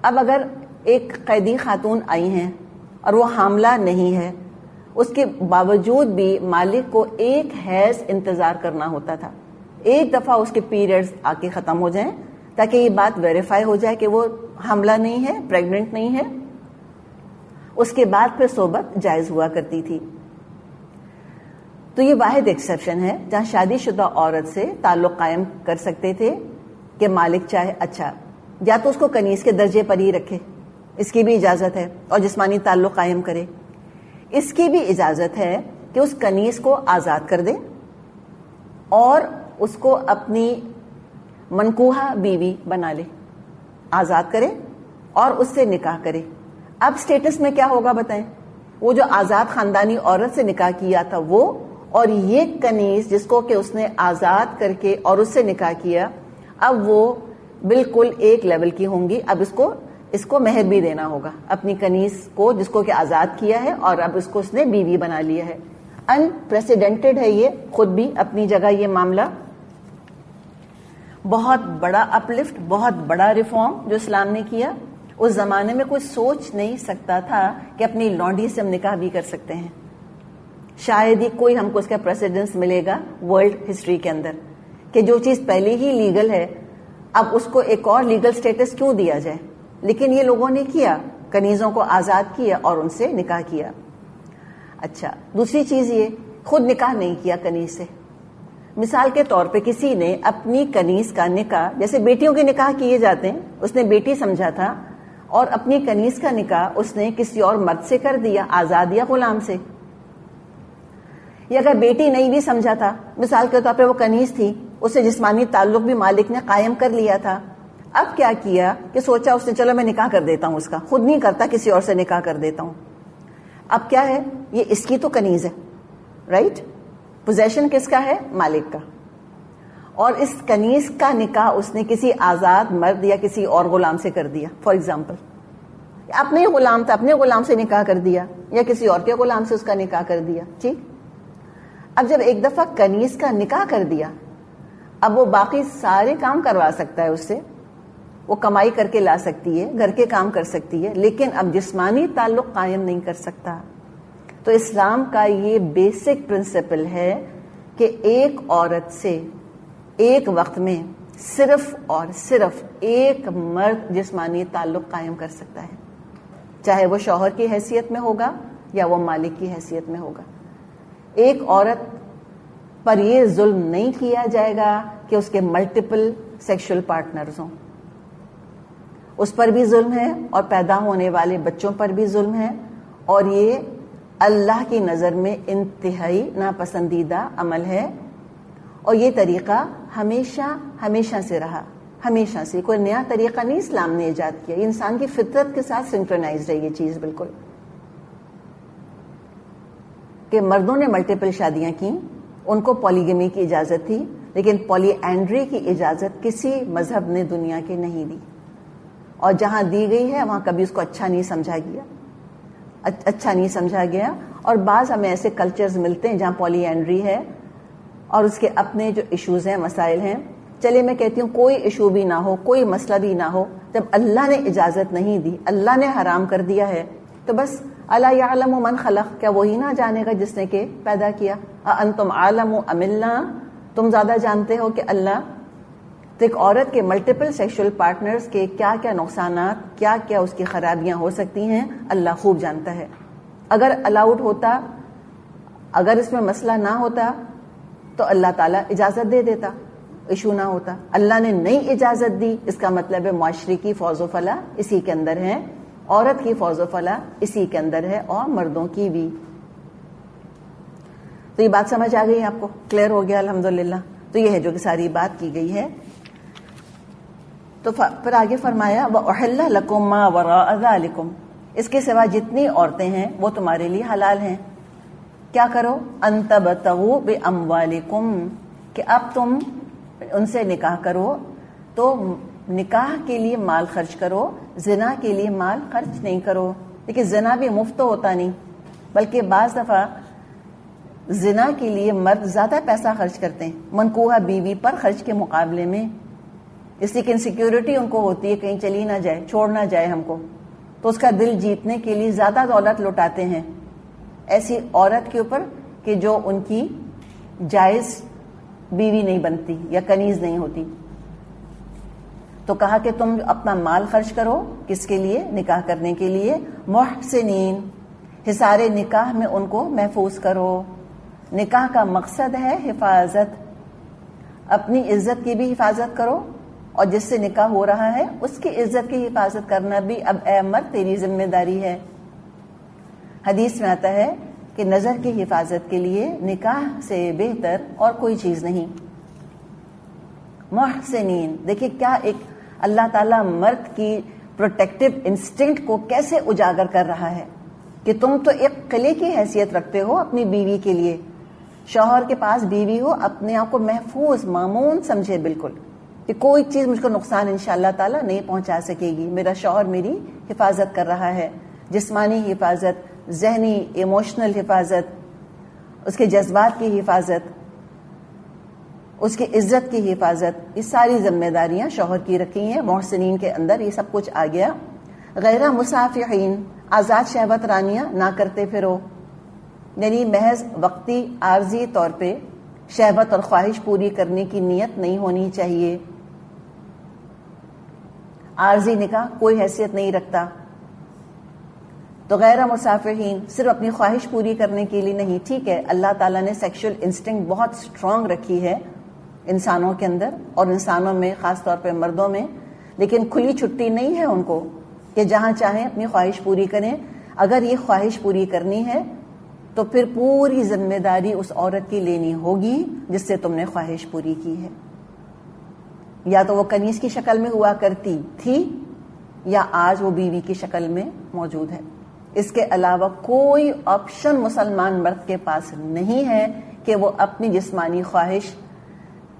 اب اگر ایک قیدی خاتون آئی ہیں اور وہ حاملہ نہیں ہے، اس کے باوجود بھی مالک کو ایک حیض انتظار کرنا ہوتا تھا، ایک دفعہ اس کے پیریڈز آ کے ختم ہو جائیں تاکہ یہ بات ویریفائی ہو جائے کہ وہ حاملہ نہیں ہے، پریگننٹ نہیں ہے، اس کے بعد پھر صحبت جائز ہوا کرتی تھی۔ تو یہ واحد ایکسیپشن ہے جہاں شادی شدہ عورت سے تعلق قائم کر سکتے تھے کہ مالک چاہے اچھا یا تو اس کو کنیز کے درجے پر ہی رکھے، اس کی بھی اجازت ہے، اور جسمانی تعلق قائم کرے۔ اس کی بھی اجازت ہے کہ اس کنیز کو آزاد کر دے اور اس کو اپنی منکوحہ بیوی بنا لے، آزاد کرے اور اس سے نکاح کرے۔ اب سٹیٹس میں کیا ہوگا بتائیں؟ وہ جو آزاد خاندانی عورت سے نکاح کیا تھا وہ، اور یہ کنیز جس کو کہ اس نے آزاد کر کے اور اس سے نکاح کیا، اب وہ بالکل ایک لیول کی ہوں گی۔ اب اس کو مہر بھی دینا ہوگا اپنی کنیز کو جس کو کہ آزاد کیا ہے، اور اب اس کو اس نے بیوی بنا لیا ہے۔ ان پریسیڈنٹڈ ہے یہ خود بھی اپنی جگہ، یہ معاملہ بہت بڑا اپلفٹ، بہت بڑا ریفارم جو اسلام نے کیا۔ اس زمانے میں کوئی سوچ نہیں سکتا تھا کہ اپنی لونڈی سے ہم نکاح بھی کر سکتے ہیں، شاید ہی کوئی ہم کو اس کا پریسیڈنس ملے گا ورلڈ ہسٹری کے اندر کہ جو چیز پہلے ہی لیگل ہے اب اس کو ایک اور لیگل سٹیٹس کیوں دیا جائے۔ لیکن یہ لوگوں نے کیا، کنیزوں کو آزاد کیا اور ان سے نکاح کیا۔ اچھا، دوسری چیز یہ، خود نکاح نہیں کیا کنیز سے۔ مثال کے طور پہ کسی نے اپنی کنیز کا نکاح، جیسے بیٹیوں کے نکاح کیے جاتے ہیں، اس نے بیٹی سمجھا تھا اور اپنی کنیز کا نکاح اس نے کسی اور مرد سے کر دیا، آزاد یا غلام سے۔ یا اگر بیٹی نہیں بھی سمجھا تھا، مثال کے طور پہ وہ کنیز تھی، اس سے جسمانی تعلق بھی مالک نے قائم کر لیا تھا، اب کیا کیا کہ سوچا اس نے چلو میں نکاح کر دیتا ہوں، اس کا خود نہیں کرتا، کسی اور سے نکاح کر دیتا ہوں۔ اب کیا ہے، یہ اس کی تو کنیز ہے، رائٹ؟ پوزیشن کس کا ہے؟ مالک کا۔ اور اس کنیز کا نکاح اس نے کسی آزاد مرد یا کسی اور غلام سے کر دیا۔ فار ایگزامپل اپنے غلام تھا، اپنے غلام سے نکاح کر دیا، یا کسی اور کے غلام سے اس کا نکاح کر دیا، ٹھیک؟ اب جب ایک دفعہ کنیز کا نکاح کر دیا، اب وہ باقی سارے کام کروا سکتا ہے اس سے، وہ کمائی کر کے لا سکتی ہے، گھر کے کام کر سکتی ہے، لیکن اب جسمانی تعلق قائم نہیں کر سکتا. تو اسلام کا یہ بیسک پرنسپل ہے کہ ایک عورت سے ایک وقت میں صرف اور صرف ایک مرد جسمانی تعلق قائم کر سکتا ہے، چاہے وہ شوہر کی حیثیت میں ہوگا یا وہ مالک کی حیثیت میں ہوگا. ایک عورت پر یہ ظلم نہیں کیا جائے گا کہ اس کے ملٹیپل سیکشل پارٹنرز ہوں. اس پر بھی ظلم ہے اور پیدا ہونے والے بچوں پر بھی ظلم ہے، اور یہ اللہ کی نظر میں انتہائی ناپسندیدہ عمل ہے. اور یہ طریقہ ہمیشہ سے رہا، ہمیشہ سے. کوئی نیا طریقہ نہیں اسلام نے ایجاد کیا، یہ انسان کی فطرت کے ساتھ سنکرونائزڈ ہے یہ چیز بالکل. کہ مردوں نے ملٹیپل شادیاں کی، ان کو پولیگمی کی اجازت تھی، لیکن پولی اینڈری کی اجازت کسی مذہب نے دنیا کے نہیں دی. اور جہاں دی گئی ہے وہاں کبھی اس کو اچھا نہیں سمجھا گیا. اور بعض ہمیں ایسے کلچرز ملتے ہیں جہاں پولی اینڈری ہے اور اس کے اپنے جو ایشوز ہیں، مسائل ہیں. چلے میں کہتی ہوں کوئی ایشو بھی نہ ہو، کوئی مسئلہ بھی نہ ہو، جب اللہ نے اجازت نہیں دی، اللہ نے حرام کر دیا ہے، تو بس الا یعلم من خلق، کیا وہی نہ جانے گا جس نے کہ پیدا کیا؟ انتم عالم ام اللہ، تم زیادہ جانتے ہو کہ اللہ. تو ایک عورت کے ملٹیپل سیکشل پارٹنرز کے کیا کیا نقصانات، کیا کیا اس کی خرابیاں ہو سکتی ہیں، اللہ خوب جانتا ہے. اگر الاؤڈ ہوتا، اگر اس میں مسئلہ نہ ہوتا تو اللہ تعالیٰ اجازت دے دیتا، ایشو نہ ہوتا. اللہ نے نہیں اجازت دی، اس کا مطلب ہے معاشرے کی فوز و فلاح اسی کے اندر ہے، عورت کی فوز و فلاح اسی کے اندر ہے، اور مردوں کی بھی. تو یہ بات سمجھ آ گئی آپ کو؟ کلیئر ہو گیا الحمدللہ. تو یہ ہے جو کہ ساری بات کی گئی ہے. تو پھر آگے فرمایا وَأُحِلَّ لَكُم مَّا وَرَاءَ ذَلِكُمْ، اس کے سوا جتنی عورتیں ہیں وہ تمہارے لیے حلال ہیں. کیا کرو؟ أَن تَبْتَغُوا بِأَمْوَالِكُمْ، کہ اب تم ان سے نکاح کرو تو نکاح کے لیے مال خرچ کرو، زنا کے لیے مال خرچ نہیں کرو. لیکن زنا بھی مفت ہوتا نہیں، بلکہ بعض دفعہ زنا کے لیے مرد زیادہ پیسہ خرچ کرتے ہیں منکوحہ بیوی پر خرچ کے مقابلے میں. اس لیے کہ انسیکیورٹی ان کو ہوتی ہے کہیں چلی نہ جائے، چھوڑ نہ جائے ہم کو، تو اس کا دل جیتنے کے لیے زیادہ دولت لوٹاتے ہیں ایسی عورت کے اوپر کہ جو ان کی جائز بیوی نہیں بنتی یا کنیز نہیں ہوتی. تو کہا کہ تم اپنا مال خرچ کرو، کس کے لیے؟ نکاح کرنے کے لیے. محسنین، حصار نکاح میں ان کو محفوظ کرو. نکاح کا مقصد ہے حفاظت، اپنی عزت کی بھی حفاظت کرو، اور جس سے نکاح ہو رہا ہے اس کی عزت کی حفاظت کرنا بھی اب اے مرد تیری ذمہ داری ہے. حدیث میں آتا ہے کہ نظر کی حفاظت کے لیے نکاح سے بہتر اور کوئی چیز نہیں. محسنین، دیکھیے کیا ایک اللہ تعالیٰ مرد کی پروٹیکٹیو انسٹنکٹ کو کیسے اجاگر کر رہا ہے کہ تم تو ایک قلعے کی حیثیت رکھتے ہو اپنی بیوی کے لیے. شوہر کے پاس بیوی ہو، اپنے آپ کو محفوظ مامون سمجھے بالکل، کہ کوئی چیز مجھ کو نقصان انشاءاللہ تعالیٰ نہیں پہنچا سکے گی. میرا شوہر میری حفاظت کر رہا ہے، جسمانی حفاظت، ذہنی ایموشنل حفاظت، اس کے جذبات کی حفاظت، اس کی عزت کی حفاظت، یہ ساری ذمہ داریاں شوہر کی رکھی ہیں. محسنین کے اندر یہ سب کچھ آ گیا. غیر مسافحین، آزاد شہوت رانیاں نہ کرتے پھرو، یعنی محض وقتی عارضی طور پہ شہوت اور خواہش پوری کرنے کی نیت نہیں ہونی چاہیے. عارضی نکاح کوئی حیثیت نہیں رکھتا. تو غیر مسافحین صرف اپنی خواہش پوری کرنے کے لیے نہیں. ٹھیک ہے، اللہ تعالیٰ نے سیکشل انسٹنکٹ بہت سٹرونگ رکھی ہے انسانوں کے اندر اور انسانوں میں، خاص طور پہ مردوں میں، لیکن کھلی چھٹی نہیں ہے ان کو کہ جہاں چاہیں اپنی خواہش پوری کریں. اگر یہ خواہش پوری کرنی ہے تو پھر پوری ذمہ داری اس عورت کی لینی ہوگی جس سے تم نے خواہش پوری کی ہے. یا تو وہ کنیز کی شکل میں ہوا کرتی تھی یا آج وہ بیوی کی شکل میں موجود ہے. اس کے علاوہ کوئی آپشن مسلمان مرد کے پاس نہیں ہے کہ وہ اپنی جسمانی خواہش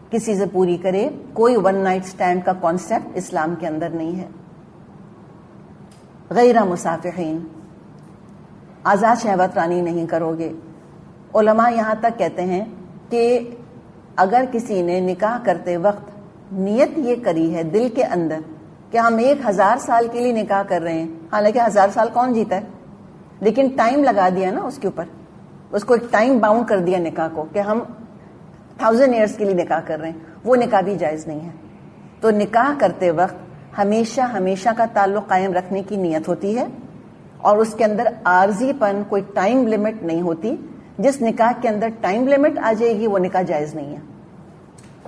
کسی سے پوری کرے. کوئی ون نائٹ سٹینڈ کا کانسیپٹ اسلام کے اندر نہیں ہے. غیر مسافحین، آزاد شہوت رانی نہیں کرو گے. علماء یہاں تک کہتے ہیں کہ اگر کسی نے نکاح کرتے وقت نیت یہ کری ہے دل کے اندر کہ ہم 1000 سال کے لیے نکاح کر رہے ہیں، حالانکہ 1000 سال کون جیتا ہے، لیکن ٹائم لگا دیا نا اس کے اوپر، اس کو ایک ٹائم باؤنڈ کر دیا نکاح کو کہ ہم 1000 ایئرس کے لیے نکاح کر رہے ہیں، وہ نکاح بھی جائز نہیں ہے. تو نکاح کرتے وقت ہمیشہ ہمیشہ کا تعلق قائم رکھنے کی نیت ہوتی ہے، اور اس کے اندر عارضی پن کوئی ٹائم لمٹ نہیں ہوتی. جس نکاح کے اندر ٹائم لمٹ آ جائے گی وہ نکاح جائز نہیں ہے.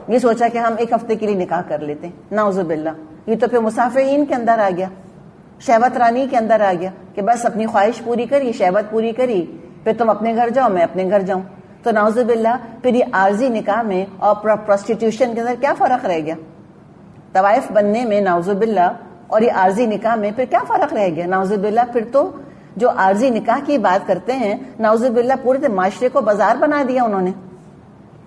یہ سوچا کہ ہم 1 ہفتے کے لیے نکاح کر لیتے ہیں، نعوذ باللہ، یہ تو پھر مسافرین کے اندر آ گیا، شہوت رانی کے اندر آ گیا کہ بس اپنی خواہش پوری کری، شہوت پوری کری، پھر تم اپنے گھر جاؤ میں اپنے گھر جاؤں. تو نعوذ باللہ پھر یہ عارضی نکاح میں اور پروسٹیٹیوشن کے اندر کیا فرق رہ گیا؟ طوائف بننے میں نعوذ باللہ اور یہ عارضی نکاح میں پھر کیا فرق رہ گیا؟ نعوذ باللہ پھر تو جو عارضی نکاح کی بات کرتے ہیں نعوذ باللہ پورے معاشرے کو بازار بنا دیا انہوں نے.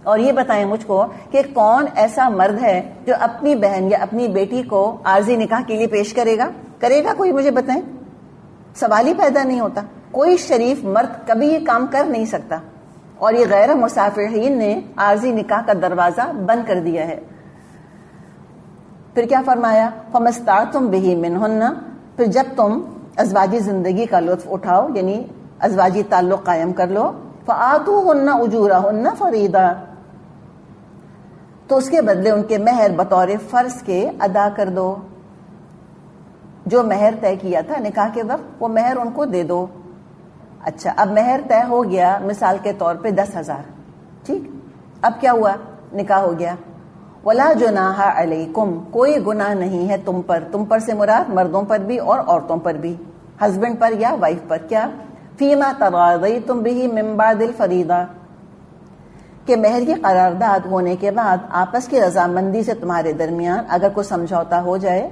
اور یہ بتائیں مجھ کو کہ کون ایسا مرد ہے جو اپنی بہن یا اپنی بیٹی کو عارضی نکاح کے لیے پیش کرے گا کوئی؟ مجھے بتائیں، سوال ہی پیدا نہیں ہوتا. کوئی شریف مرد کبھی یہ کام کر نہیں سکتا، اور یہ غیر مسافرین نے عارضی نکاح کا دروازہ بند کر دیا ہے. پھر کیا فرمایا؟ فَمَسْتَعْتُمْ بِهِ مِنْهُنَّ، پھر جب تم ازواجی زندگی کا لطف اٹھاؤ یعنی ازواجی تعلق قائم کر لو، فَآتُوهُنَّ أُجُورَهُنَّ فَرِيضَةً، تو اس کے بدلے ان کے مہر بطور فرض کے ادا کر دو. جو مہر طے کیا تھا نکاح کے وقت وہ مہر ان کو دے دو. اچھا اب مہر طے ہو گیا مثال کے طور پہ 10,000، ٹھیک، اب کیا ہوا؟ نکاح ہو گیا. وَلَا جُنَاحَ عَلَيْكُمْ، کوئی گناہ نہیں ہے تم پر سے مراد مردوں پر بھی اور عورتوں پر بھی، ہسبینڈ پر یا وائف پر. کیا؟ فِيمَا تَرَاضَيْتُمْ بِهِ مِن بَعْدِ الْفَرِيضَةِ، کہ مہر کی قرارداد ہونے کے بعد آپس کی رضامندی سے تمہارے درمیان اگر کوئی سمجھوتا ہو جائے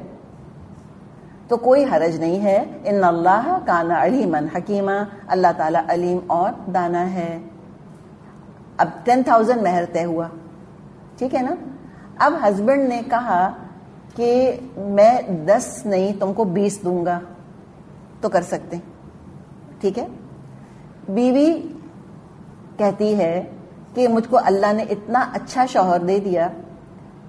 تو کوئی حرج نہیں ہے. ان اللہ کان علیما حکیما، اللہ تعالیٰ علیم اور دانا ہے. اب 10,000 مہر طے ہوا، ٹھیک ہے نا. اب ہسبینڈ نے کہا کہ میں 10 نہیں تم کو 20 دوں گا، تو کر سکتے، ٹھیک ہے. بیوی کہتی ہے کہ مجھ کو اللہ نے اتنا اچھا شوہر دے دیا،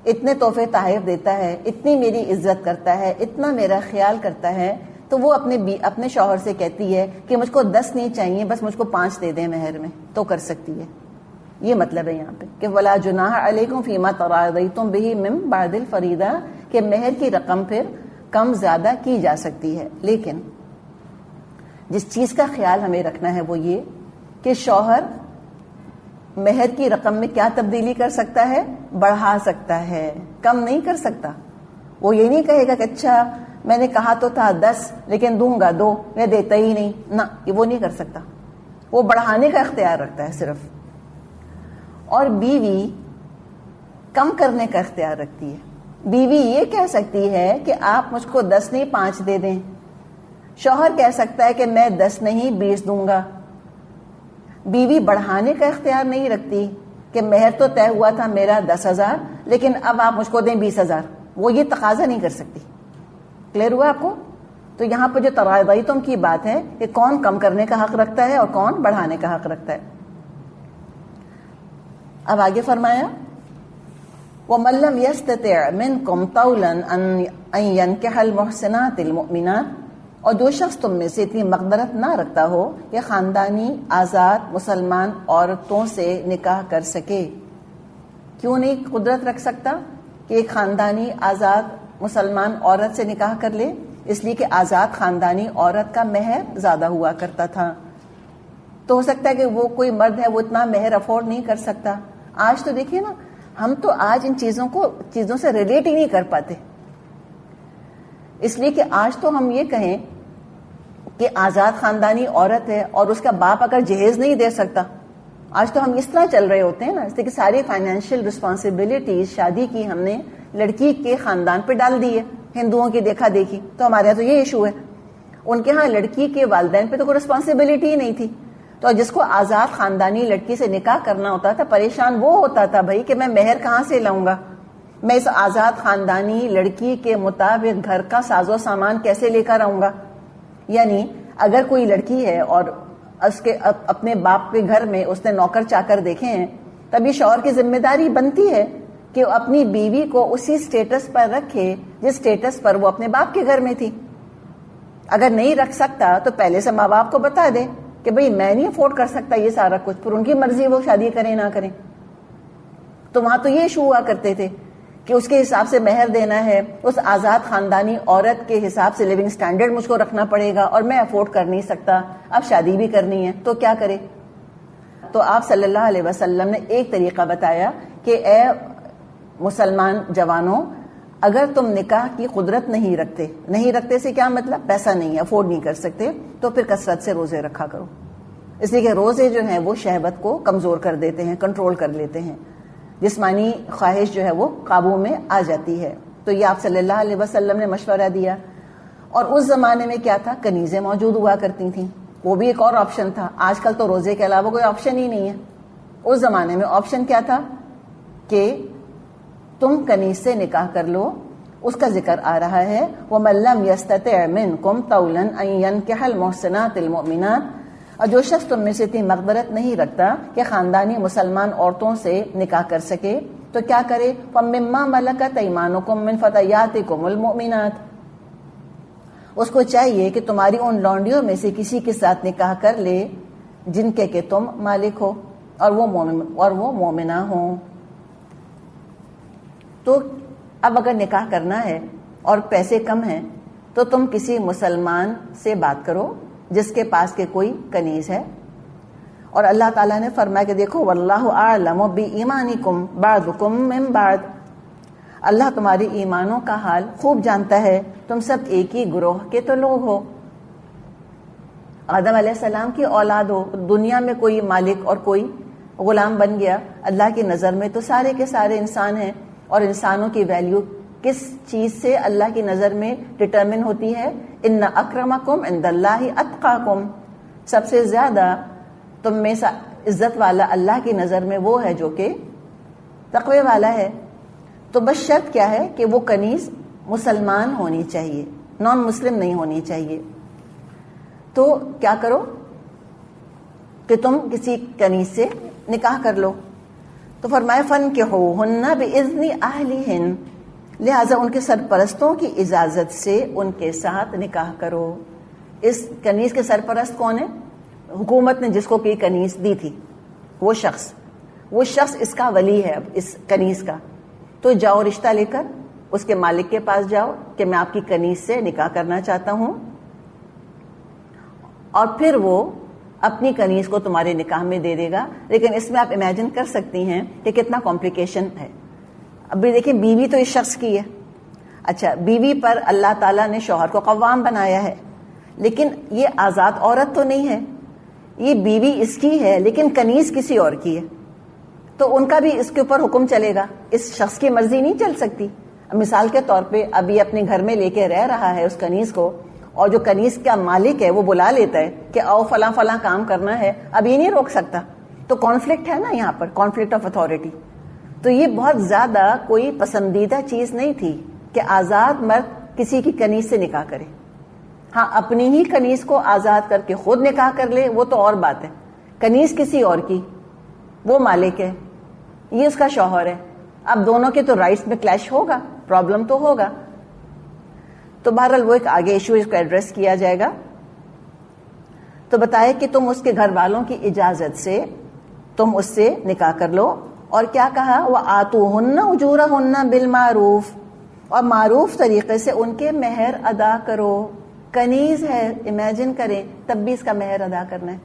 اتنے تحفے تحائف دیتا ہے، اتنی میری عزت کرتا ہے، اتنا میرا خیال کرتا ہے، تو وہ اپنے شوہر سے کہتی ہے کہ مجھ کو 10 نہیں چاہیے، بس مجھ کو 5 دے دیں مہر میں، تو کر سکتی ہے. یہ مطلب ہے یہاں پہ کہ وَلَا جُنَاحَ عَلَيْكُمْ فِيمَا تَرَاضَيْتُمْ بِهِ مِن بَعْدِ الْفَرِيضَةِ، کہ مہر کی رقم پھر کم زیادہ کی جا سکتی ہے. لیکن جس چیز کا خیال ہمیں رکھنا ہے وہ یہ کہ شوہر مہر کی رقم میں کیا تبدیلی کر سکتا ہے؟ بڑھا سکتا ہے، کم نہیں کر سکتا. وہ یہ نہیں کہے گا کہ اچھا میں نے کہا تو تھا 10 لیکن دوں گا 2، میں دیتا ہی نہیں، نہ، یہ وہ نہیں کر سکتا. وہ بڑھانے کا اختیار رکھتا ہے صرف. اور بیوی کم کرنے کا اختیار رکھتی ہے. بیوی یہ کہہ سکتی ہے کہ آپ مجھ کو 10 نہیں 5 دے دیں. شوہر کہہ سکتا ہے کہ میں 10 نہیں 20 دوں گا. بیوی بڑھانے کا اختیار نہیں رکھتی کہ مہر تو طے ہوا تھا میرا 10,000 لیکن اب آپ مجھ کو دیں 20,000. وہ یہ تقاضا نہیں کر سکتی. کلیئر ہوا آپ کو؟ تو یہاں پہ جو تراضیتم کی بات ہے کہ کون کم کرنے کا حق رکھتا ہے اور کون بڑھانے کا حق رکھتا ہے. اب آگے فرمایا وَمَن لَّمْ يَسْتَطِعْ مِنكُمْ طَوْلًا أَن يَنكِحَ الْمُحْصِنَاتِ الْمُؤْمِنَاتِ، اور جو شخص تم میں سے اتنی مقدرت نہ رکھتا ہو کہ خاندانی آزاد مسلمان عورتوں سے نکاح کر سکے. کیوں نہیں قدرت رکھ سکتا کہ ایک خاندانی آزاد مسلمان عورت سے نکاح کر لے؟ اس لیے کہ آزاد خاندانی عورت کا مہر زیادہ ہوا کرتا تھا. تو ہو سکتا ہے کہ وہ کوئی مرد ہے وہ اتنا مہر افورڈ نہیں کر سکتا. آج تو دیکھیے نا، ہم تو آج ان چیزوں سے ریلیٹ ہی نہیں کر پاتے. اس لیے کہ آج تو ہم یہ کہیں کہ آزاد خاندانی عورت ہے اور اس کا باپ اگر جہیز نہیں دے سکتا، آج تو ہم اس طرح چل رہے ہوتے ہیں نا، اس لیے کہ ساری فائنینشیل رسپانسبلٹیز شادی کی ہم نے لڑکی کے خاندان پہ ڈال دی ہے. ہندوؤں کی دیکھا دیکھی، تو ہمارے یہاں تو یہ ایشو ہے. ان کے ہاں لڑکی کے والدین پہ تو کوئی رسپانسبلٹی ہی نہیں تھی. تو جس کو آزاد خاندانی لڑکی سے نکاح کرنا ہوتا تھا پریشان وہ ہوتا تھا بھائی کہ میں مہر کہاں سے لاؤں گا، میں اس آزاد خاندانی لڑکی کے مطابق گھر کا ساز و سامان کیسے لے کر آؤں گا. یعنی اگر کوئی لڑکی ہے اور اس کے اپنے باپ کے گھر میں اس نے نوکر چاکر دیکھے ہیں، تب یہ شوہر کی ذمہ داری بنتی ہے کہ وہ اپنی بیوی کو اسی سٹیٹس پر رکھے جس اسٹیٹس پر وہ اپنے باپ کے گھر میں تھی. اگر نہیں رکھ سکتا تو پہلے سے ماں باپ کو بتا دے کہ بھئی میں نہیں افورڈ کر سکتا یہ سارا کچھ، پھر ان کی مرضی وہ شادی کریں نہ کریں. تو وہاں تو یہ ایشو ہوا کرتے تھے کہ اس کے حساب سے مہر دینا ہے، اس آزاد خاندانی عورت کے حساب سے لیونگ سٹینڈرڈ مجھ کو رکھنا پڑے گا، اور میں افورڈ کر نہیں سکتا، اب شادی بھی کرنی ہے تو کیا کرے. تو آپ صلی اللہ علیہ وسلم نے ایک طریقہ بتایا کہ اے مسلمان جوانوں، اگر تم نکاح کی قدرت نہیں رکھتے سے کیا مطلب، پیسہ نہیں ہے، افورڈ نہیں کر سکتے، تو پھر کثرت سے روزے رکھا کرو. اس لیے کہ روزے جو ہیں وہ شہوت کو کمزور کر دیتے ہیں، کنٹرول کر لیتے ہیں، جسمانی خواہش جو ہے وہ قابو میں آ جاتی ہے. تو یہ آپ صلی اللہ علیہ وسلم نے مشورہ دیا. اور اس زمانے میں کیا تھا، کنیزیں موجود ہوا کرتی تھیں، وہ بھی ایک اور آپشن تھا. آج کل تو روزے کے علاوہ کوئی آپشن ہی نہیں ہے. اس زمانے میں آپشن کیا تھا کہ تم کنیز سے نکاح کر لو. اس کا ذکر آ رہا ہے وَمَن لَّمْ يَسْتَطِعْ مِنكُمْ طَوْلًا أَن يَنكِحَ الْمُحْصَنَاتِ الْمُؤْمِنَاتِ، اور جو شخص تم میں سے اتنی مقدرت نہیں رکھتا کہ خاندانی مسلمان عورتوں سے نکاح کر سکے تو کیا کرے، فَمِمَّا مَلَكَتْ أَيْمَانُكُم مِّن فَتَيَّاتِكُمُ الْمُؤْمِنَاتِ، اس کو چاہیے کہ تمہاری ان لونڈیوں میں سے کسی کے ساتھ نکاح کر لے جن کے کہ تم مالک ہو اور وہ مومنہ ہوں. تو اب اگر نکاح کرنا ہے اور پیسے کم ہیں تو تم کسی مسلمان سے بات کرو جس کے پاس کے کوئی کنیز ہے. اور اللہ تعالیٰ نے فرمایا کہ دیکھو واللہ اعلم بایمانکم بعضکم من بعض، اللہ تمہاری ایمانوں کا حال خوب جانتا ہے، تم سب ایک ہی گروہ کے تو لوگ ہو. آدم علیہ السلام کی اولاد ہو، دنیا میں کوئی مالک اور کوئی غلام بن گیا، اللہ کی نظر میں تو سارے کے سارے انسان ہیں. اور انسانوں کی ویلیو کس چیز سے اللہ کی نظر میں ڈٹرمن ہوتی ہے، ان اکرمکم عند اللہ اتقاکم، سب سے زیادہ تم میں عزت والا اللہ کی نظر میں وہ ہے جو کہ تقوی والا ہے. تو بس شرط کیا ہے کہ وہ کنیز مسلمان ہونی چاہیے، نان مسلم نہیں ہونی چاہیے. تو کیا کرو کہ تم کسی کنیز سے نکاح کر لو. تو فرمایا فَانكِحُوهُنَّ بِإِذْنِ أَهْلِهِنَّ، لہٰذا ان کے سرپرستوں کی اجازت سے ان کے ساتھ نکاح کرو. اس کنیز کے سرپرست کون ہے؟ حکومت نے جس کو کی کنیز دی تھی وہ شخص اس کا ولی ہے اب اس کنیز کا. تو جاؤ رشتہ لے کر اس کے مالک کے پاس جاؤ کہ میں آپ کی کنیز سے نکاح کرنا چاہتا ہوں، اور پھر وہ اپنی کنیز کو تمہارے نکاح میں دے دے گا. لیکن اس میں آپ امیجن کر سکتی ہیں کہ کتنا کمپلیکیشن ہے. ابھی دیکھیں بیوی تو اس شخص کی ہے، اچھا بیوی پر اللہ تعالیٰ نے شوہر کو قوام بنایا ہے، لیکن یہ آزاد عورت تو نہیں ہے، یہ بیوی اس کی ہے لیکن کنیز کسی اور کی ہے. تو ان کا بھی اس کے اوپر حکم چلے گا، اس شخص کی مرضی نہیں چل سکتی. مثال کے طور پہ ابھی اپنے گھر میں لے کے رہ رہا ہے اس کنیز کو، اور جو کنیز کا مالک ہے وہ بلا لیتا ہے کہ آؤ فلاں فلاں کام کرنا ہے، اب یہ نہیں روک سکتا. تو کانفلکٹ ہے نا یہاں پر، کانفلکٹ آف اتھارٹی. تو یہ بہت زیادہ کوئی پسندیدہ چیز نہیں تھی کہ آزاد مرد کسی کی کنیز سے نکاح کرے. ہاں اپنی ہی کنیز کو آزاد کر کے خود نکاح کر لے وہ تو اور بات ہے. کنیز کسی اور کی، وہ مالک ہے، یہ اس کا شوہر ہے. اب دونوں کے تو رائٹس میں کلیش ہوگا، پرابلم تو ہوگا. تو بہرحال وہ ایک آگے ایشو اس کو ایڈریس کیا جائے گا. تو بتایا کہ تم اس کے گھر والوں کی اجازت سے تم اس سے نکاح کر لو. اور کیا کہا، وَآتُوهُنَّ أُجُورَهُنَّ بِالْمَعْرُوفِ، اور معروف طریقے سے ان کے مہر ادا کرو. کنیز ہے، امیجن کریں تب بھی اس کا مہر ادا کرنا ہے.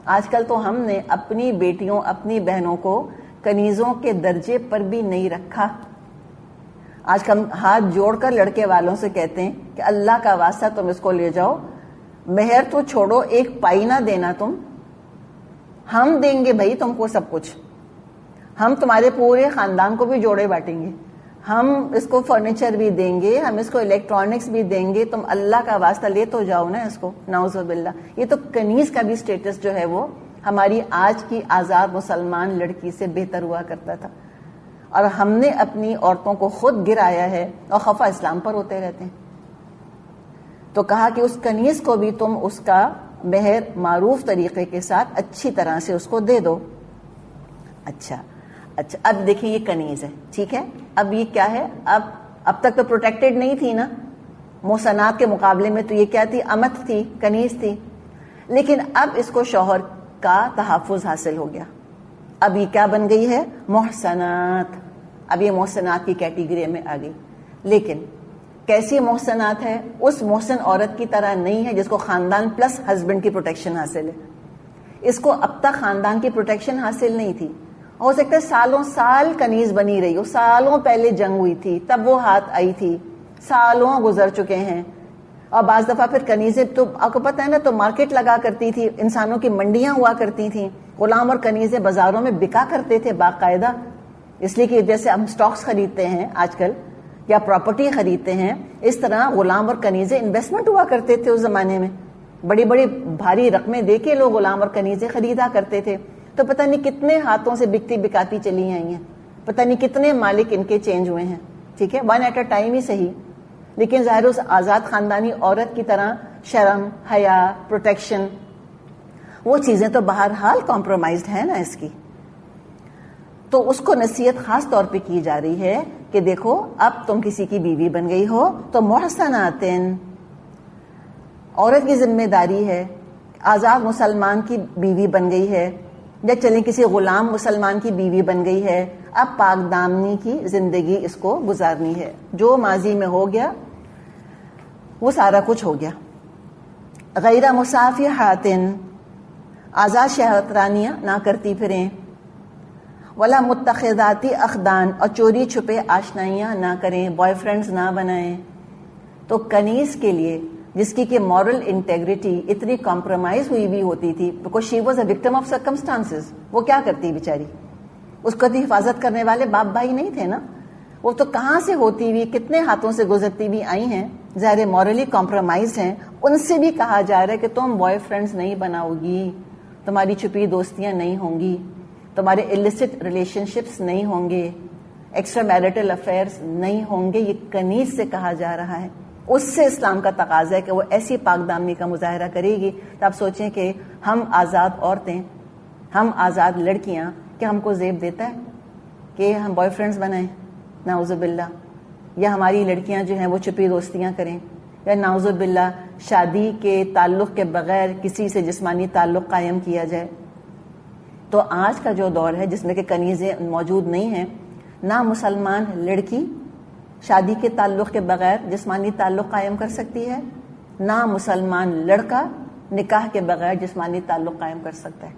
آج کل تو ہم نے اپنی بیٹیوں اپنی بہنوں کو کنیزوں کے درجے پر بھی نہیں رکھا. آج ہم ہاتھ جوڑ کر لڑکے والوں سے کہتے ہیں کہ اللہ کا واسطہ تم اس کو لے جاؤ، مہر تو چھوڑو ایک پائی نہ دینا تم، ہم دیں گے بھائی تم کو سب کچھ، ہم تمہارے پورے خاندان کو بھی جوڑے بانٹیں گے، ہم اس کو فرنیچر بھی دیں گے، ہم اس کو الیکٹرانکس بھی دیں گے، تم اللہ کا واسطہ لے تو جاؤ نا اس کو. نعوذ باللہ. یہ تو کنیز کا بھی سٹیٹس جو ہے وہ ہماری آج کی آزاد مسلمان لڑکی سے بہتر ہوا کرتا تھا. اور ہم نے اپنی عورتوں کو خود گرایا ہے اور خفا اسلام پر ہوتے رہتے ہیں. تو کہا کہ اس کنیز کو بھی تم اس کا مہر معروف طریقے کے ساتھ اچھی طرح سے اس کو دے دو. اچھا اب دیکھیں یہ کنیز ہے، ٹھیک ہے. اب یہ کیا ہے، اب اب تک تو پروٹیکٹڈ نہیں تھی نا، محسنات کے مقابلے میں تو یہ کیا تھی؟ امت تھی، کنیز تھی. لیکن اب اس کو شوہر کا تحفظ حاصل ہو گیا. اب یہ کیا بن گئی ہے؟ محسنات. اب یہ محسنات کی کیٹیگری میں آ گئی. لیکن کیسی محسنات ہے؟ اس محسن عورت کی طرح نہیں ہے جس کو خاندان پلس ہسبینڈ کی پروٹیکشن حاصل ہے. اس کو اب تک خاندان کی پروٹیکشن حاصل نہیں تھی. ہو سکتا ہے سالوں سال کنیز بنی رہی ہو، سالوں پہلے جنگ ہوئی تھی تب وہ ہاتھ آئی تھی، سالوں گزر چکے ہیں. اور بعض دفعہ پھر کنیزیں تو آپ کو پتہ ہے نا، تو مارکیٹ لگا کرتی تھی، انسانوں کی منڈیاں ہوا کرتی تھیں، غلام اور کنیزیں بازاروں میں بکا کرتے تھے باقاعدہ. اس لیے کہ جیسے ہم سٹاکس خریدتے ہیں آج کل یا پراپرٹی خریدتے ہیں، اس طرح غلام اور کنیزیں انویسٹمنٹ ہوا کرتے تھے اس زمانے میں. بڑی بڑی بھاری رقمیں دے کے لوگ غلام اور کنیزیں خریدا کرتے تھے. تو پتہ نہیں کتنے ہاتھوں سے بکتی بکاتی چلی آئی ہیں، پتہ نہیں کتنے مالک ان کے چینج ہوئے ہیں. ٹھیک ہے، ون ایٹ اے ٹائم ہی صحیح. لیکن ظاہر اس آزاد خاندانی عورت کی طرح شرم، حیا، پروٹیکشن، وہ چیزیں تو بہرحال کمپرومائزڈ ہے نا اس کی. تو اس کو نصیحت خاص طور پہ کی جا رہی ہے کہ دیکھو اب تم کسی کی بیوی بن گئی ہو تو محسناتن، عورت کی ذمہ داری ہے. آزاد مسلمان کی بیوی بن گئی ہے یا چلیں کسی غلام مسلمان کی بیوی بن گئی ہے، اب پاک دامنی کی زندگی اس کو گزارنی ہے. جو ماضی میں ہو گیا وہ سارا کچھ ہو گیا. غیر مصافحات، آزاد شہوترانیاں نہ کرتی پھریں. ولا متخذاتی اخدان، اور چوری چھپے آشنائیاں نہ کریں، بوائے فرینڈز نہ بنائیں. تو کنیز کے لیے جس کی کہ مورل انٹیگریٹی اتنی کمپرومائز ہوئی بھی ہوتی تھی، because she was a victim of circumstances, وہ کیا کرتی بیچاری؟ اس کو حفاظت کرنے والے باپ بھائی نہیں تھے نا، وہ تو کہاں سے ہوتی ہوئی کتنے ہاتھوں سے گزرتی بھی آئی ہیں، ظاہر مورلی کمپرومائز ہیں. ان سے بھی کہا جا رہا ہے کہ تم بوائے فرینڈز نہیں بناؤ گی، تمہاری چھپی دوستیاں نہیں ہوں گی، تمہارے illicit ریلیشن شپس نہیں ہوں گے، ایکسٹرا میرٹل افیئرس نہیں ہوں گے. یہ کنیز سے کہا جا رہا ہے. اس سے اسلام کا تقاضا ہے کہ وہ ایسی پاک دامنی کا مظاہرہ کرے گی. تو آپ سوچیں کہ ہم آزاد عورتیں، ہم آزاد لڑکیاں، کیا ہم کو زیب دیتا ہے کہ ہم بوائے فرینڈز بنائیں؟ نعوذ باللہ. یا ہماری لڑکیاں جو ہیں وہ چھپی دوستیاں کریں، یا نعوذ باللہ شادی کے تعلق کے بغیر کسی سے جسمانی تعلق قائم کیا جائے. تو آج کا جو دور ہے جس میں کہ کنیزیں موجود نہیں ہیں، نہ مسلمان لڑکی شادی کے تعلق کے بغیر جسمانی تعلق قائم کر سکتی ہے، نہ مسلمان لڑکا نکاح کے بغیر جسمانی تعلق قائم کر سکتا ہے.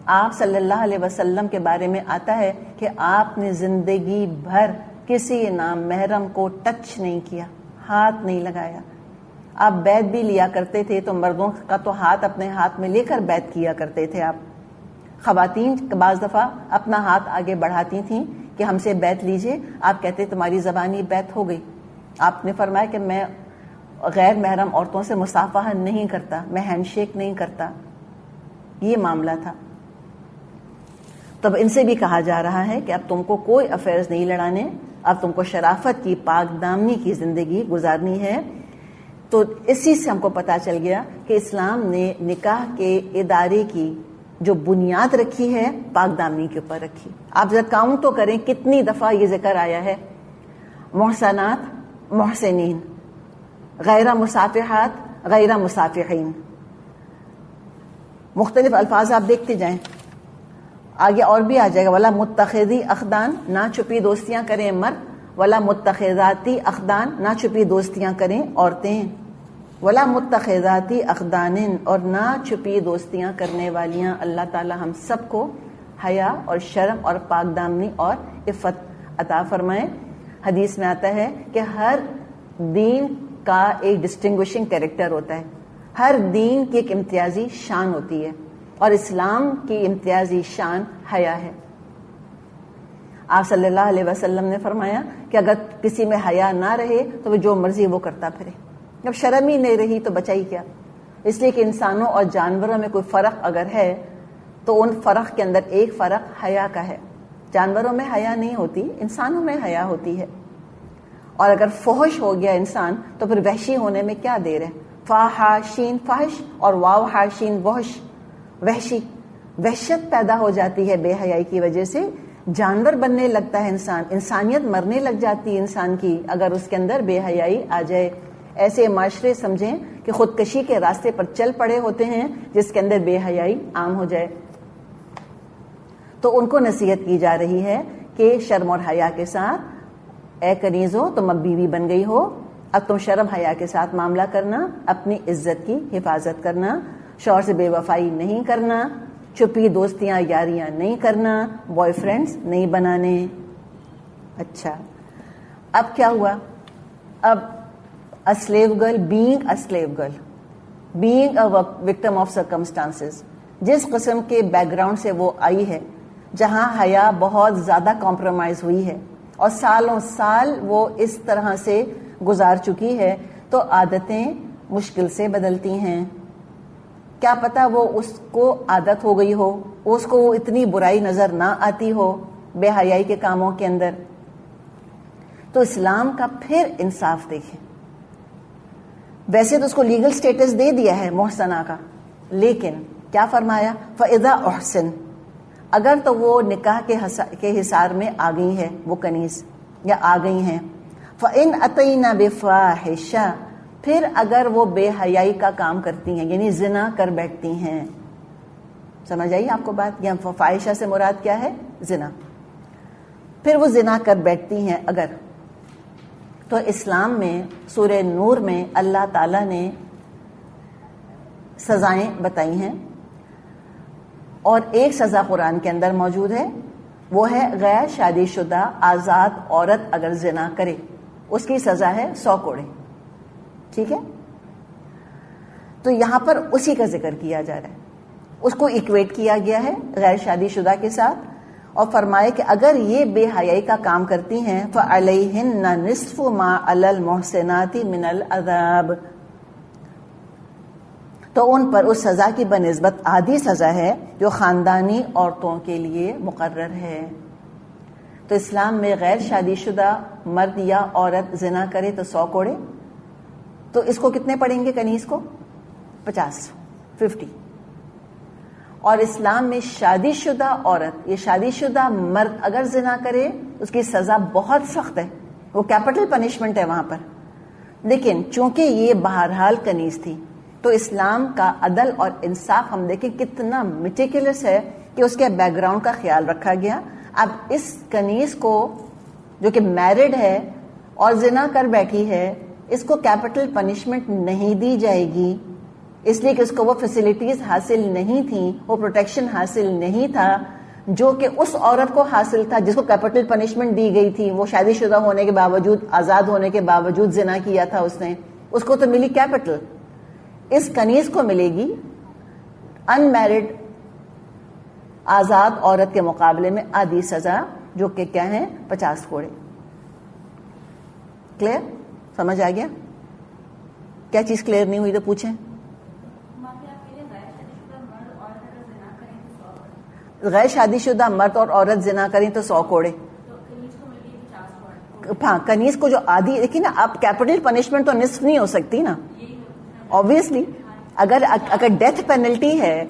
آپ صلی اللہ علیہ وسلم کے بارے میں آتا ہے کہ آپ نے زندگی بھر کسی نامحرم کو ٹچ نہیں کیا، ہاتھ نہیں لگایا. آپ بیعت بھی لیا کرتے تھے تو مردوں کا تو ہاتھ اپنے ہاتھ میں لے کر بیعت کیا کرتے تھے آپ. خواتین بعض دفعہ اپنا ہاتھ آگے بڑھاتی تھیں کہ ہم سے بیعت لیجئے، آپ کہتے تمہاری زبانی بیعت ہو گئی. آپ نے فرمایا کہ میں غیر محرم عورتوں سے مصافحہ نہیں کرتا، میں ہینڈ شیک نہیں کرتا. یہ معاملہ تھا. تب ان سے بھی کہا جا رہا ہے کہ اب تم کو کوئی افیئرز نہیں لڑانے، اب تم کو شرافت کی پاک دامنی کی زندگی گزارنی ہے. تو اسی سے ہم کو پتہ چل گیا کہ اسلام نے نکاح کے ادارے کی جو بنیاد رکھی ہے پاک دامنی کے اوپر رکھی. آپ ذرا کاؤنٹ تو کریں کتنی دفعہ یہ ذکر آیا ہے. محسنات، محسنین، غیر مصافحات، غیر مصافحین، مختلف الفاظ آپ دیکھتے جائیں. آگے اور بھی آ جائے گا، ولا متخذی اخدان، نہ چھپی دوستیاں کریں مرد، ولا متخذاتی اخدان، نہ چھپی دوستیاں کریں عورتیں، ولا متخذاتی اخدان، اور نہ چھپی دوستیاں کرنے والیاں. اللہ تعالی ہم سب کو حیا اور شرم اور پاک دامنی اور عفت عطا فرمائے. حدیث میں آتا ہے کہ ہر دین کا ایک ڈسٹنگوشنگ کیریکٹر ہوتا ہے، ہر دین کی ایک امتیازی شان ہوتی ہے، اور اسلام کی امتیازی شان حیا ہے. آپ صلی اللہ علیہ وسلم نے فرمایا کہ اگر کسی میں حیا نہ رہے تو وہ جو مرضی وہ کرتا پھرے. جب شرم ہی نہیں رہی تو بچا ہی کیا. اس لیے کہ انسانوں اور جانوروں میں کوئی فرق اگر ہے تو ان فرق کے اندر ایک فرق حیا کا ہے. جانوروں میں حیا نہیں ہوتی، انسانوں میں حیا ہوتی ہے. اور اگر فحش ہو گیا انسان تو پھر وحشی ہونے میں کیا دیر ہے. فاحشین فحش اور واو حاشین وحش، وحشی، وحشت پیدا ہو جاتی ہے بے حیائی کی وجہ سے. جانور بننے لگتا ہے انسان، انسانیت مرنے لگ جاتی ہے انسان کی اگر اس کے اندر بے حیائی آ جائے. ایسے معاشرے سمجھیں کہ خودکشی کے راستے پر چل پڑے ہوتے ہیں جس کے اندر بے حیائی عام ہو جائے. تو ان کو نصیحت کی جا رہی ہے کہ شرم اور حیا کے ساتھ، اے کنیزو تم اب بیوی بن گئی ہو، اب تم شرم حیا کے ساتھ معاملہ کرنا، اپنی عزت کی حفاظت کرنا، شوہر سے بے وفائی نہیں کرنا، چھپی دوستیاں یاریاں نہیں کرنا، بوائے فرینڈز نہیں بنانے. اچھا اب کیا ہوا؟ اب a slave girl being a slave girl, being a victim of circumstances، جس قسم کے بیک گراؤنڈ سے وہ آئی ہے جہاں حیا بہت زیادہ کمپرومائز ہوئی ہے اور سالوں سال وہ اس طرح سے گزار چکی ہے، تو عادتیں مشکل سے بدلتی ہیں. کیا پتا وہ اس کو عادت ہو گئی ہو، اس کو وہ اتنی برائی نظر نہ آتی ہو بے حیائی کے کاموں کے اندر. تو اسلام کا پھر انصاف دیکھیں. ویسے تو اس کو لیگل سٹیٹس دے دیا ہے محسنہ کا، لیکن کیا فرمایا؟ فَإِذَا أُحْسِن، اگر تو وہ نکاح کے حصار میں آ گئی ہے وہ کنیز یا آ گئی ہیں، فَإِنْ أَتَيْنَا بِفَاحِشَةٍ، پھر اگر وہ بے حیائی کا کام کرتی ہیں یعنی زنا کر بیٹھتی ہیں. سمجھ آئی آپ کو بات؟ یہاں فاحشہ سے مراد کیا ہے؟ زنا. پھر وہ زنا کر بیٹھتی ہیں اگر، تو اسلام میں سورہ نور میں اللہ تعالیٰ نے سزائیں بتائی ہیں، اور ایک سزا قرآن کے اندر موجود ہے، وہ ہے غیر شادی شدہ آزاد عورت اگر زنا کرے اس کی سزا ہے 100 کوڑے. ٹھیک ہے؟ تو یہاں پر اسی کا ذکر کیا جا رہا ہے، اس کو ایکویٹ کیا گیا ہے غیر شادی شدہ کے ساتھ، اور فرمائے کہ اگر یہ بے حیائی کا کام کرتی ہیں فَعَلَيْهِنَّ نِصْفُ مَا عَلَى الْمُحْسِنَاتِ مِنَ الْعَذَابِ، تو ان پر اس سزا کی بنسبت آدھی سزا ہے جو خاندانی عورتوں کے لیے مقرر ہے. تو اسلام میں غیر شادی شدہ مرد یا عورت زنا کرے تو 100 کوڑے، تو اس کو کتنے پڑیں گے کنیز کو؟ 50. اور اسلام میں شادی شدہ عورت یا شادی شدہ مرد اگر زنا کرے اس کی سزا بہت سخت ہے، وہ کیپٹل پنشمنٹ ہے وہاں پر. لیکن چونکہ یہ بہرحال کنیز تھی تو اسلام کا عدل اور انصاف ہم دیکھیں کتنا میٹیکولس ہے کہ اس کے بیک گراؤنڈ کا خیال رکھا گیا. اب اس کنیز کو جو کہ میرڈ ہے اور زنا کر بیٹھی ہے، اس کو کیپٹل پنشمنٹ نہیں دی جائے گی، اس لیے کہ اس کو وہ فیسلٹیز حاصل نہیں تھیں، وہ پروٹیکشن حاصل نہیں تھا جو کہ اس عورت کو حاصل تھا جس کو کیپٹل پنشمنٹ دی گئی تھی. وہ شادی شدہ ہونے کے باوجود، آزاد ہونے کے باوجود زنا کیا تھا اس نے، اس کو تو ملی کیپٹل. اس کنیز کو ملے گی ان میرڈ آزاد عورت کے مقابلے میں آدھی سزا، جو کہ کیا ہے؟ 50 کوڑے. کلیئر؟ سمجھ آ گیا؟ کیا چیز کلیئر نہیں ہوئی تو پوچھیں. غیر شادی شدہ مرد اور عورت زنا کریں تو 100 کوڑے. ہاں کنیز کو جو آدھی، دیکھیں نا، اب کیپٹل پنشمنٹ تو نصف نہیں ہو سکتی نا obviously. اگر ڈیتھ پینلٹی ہے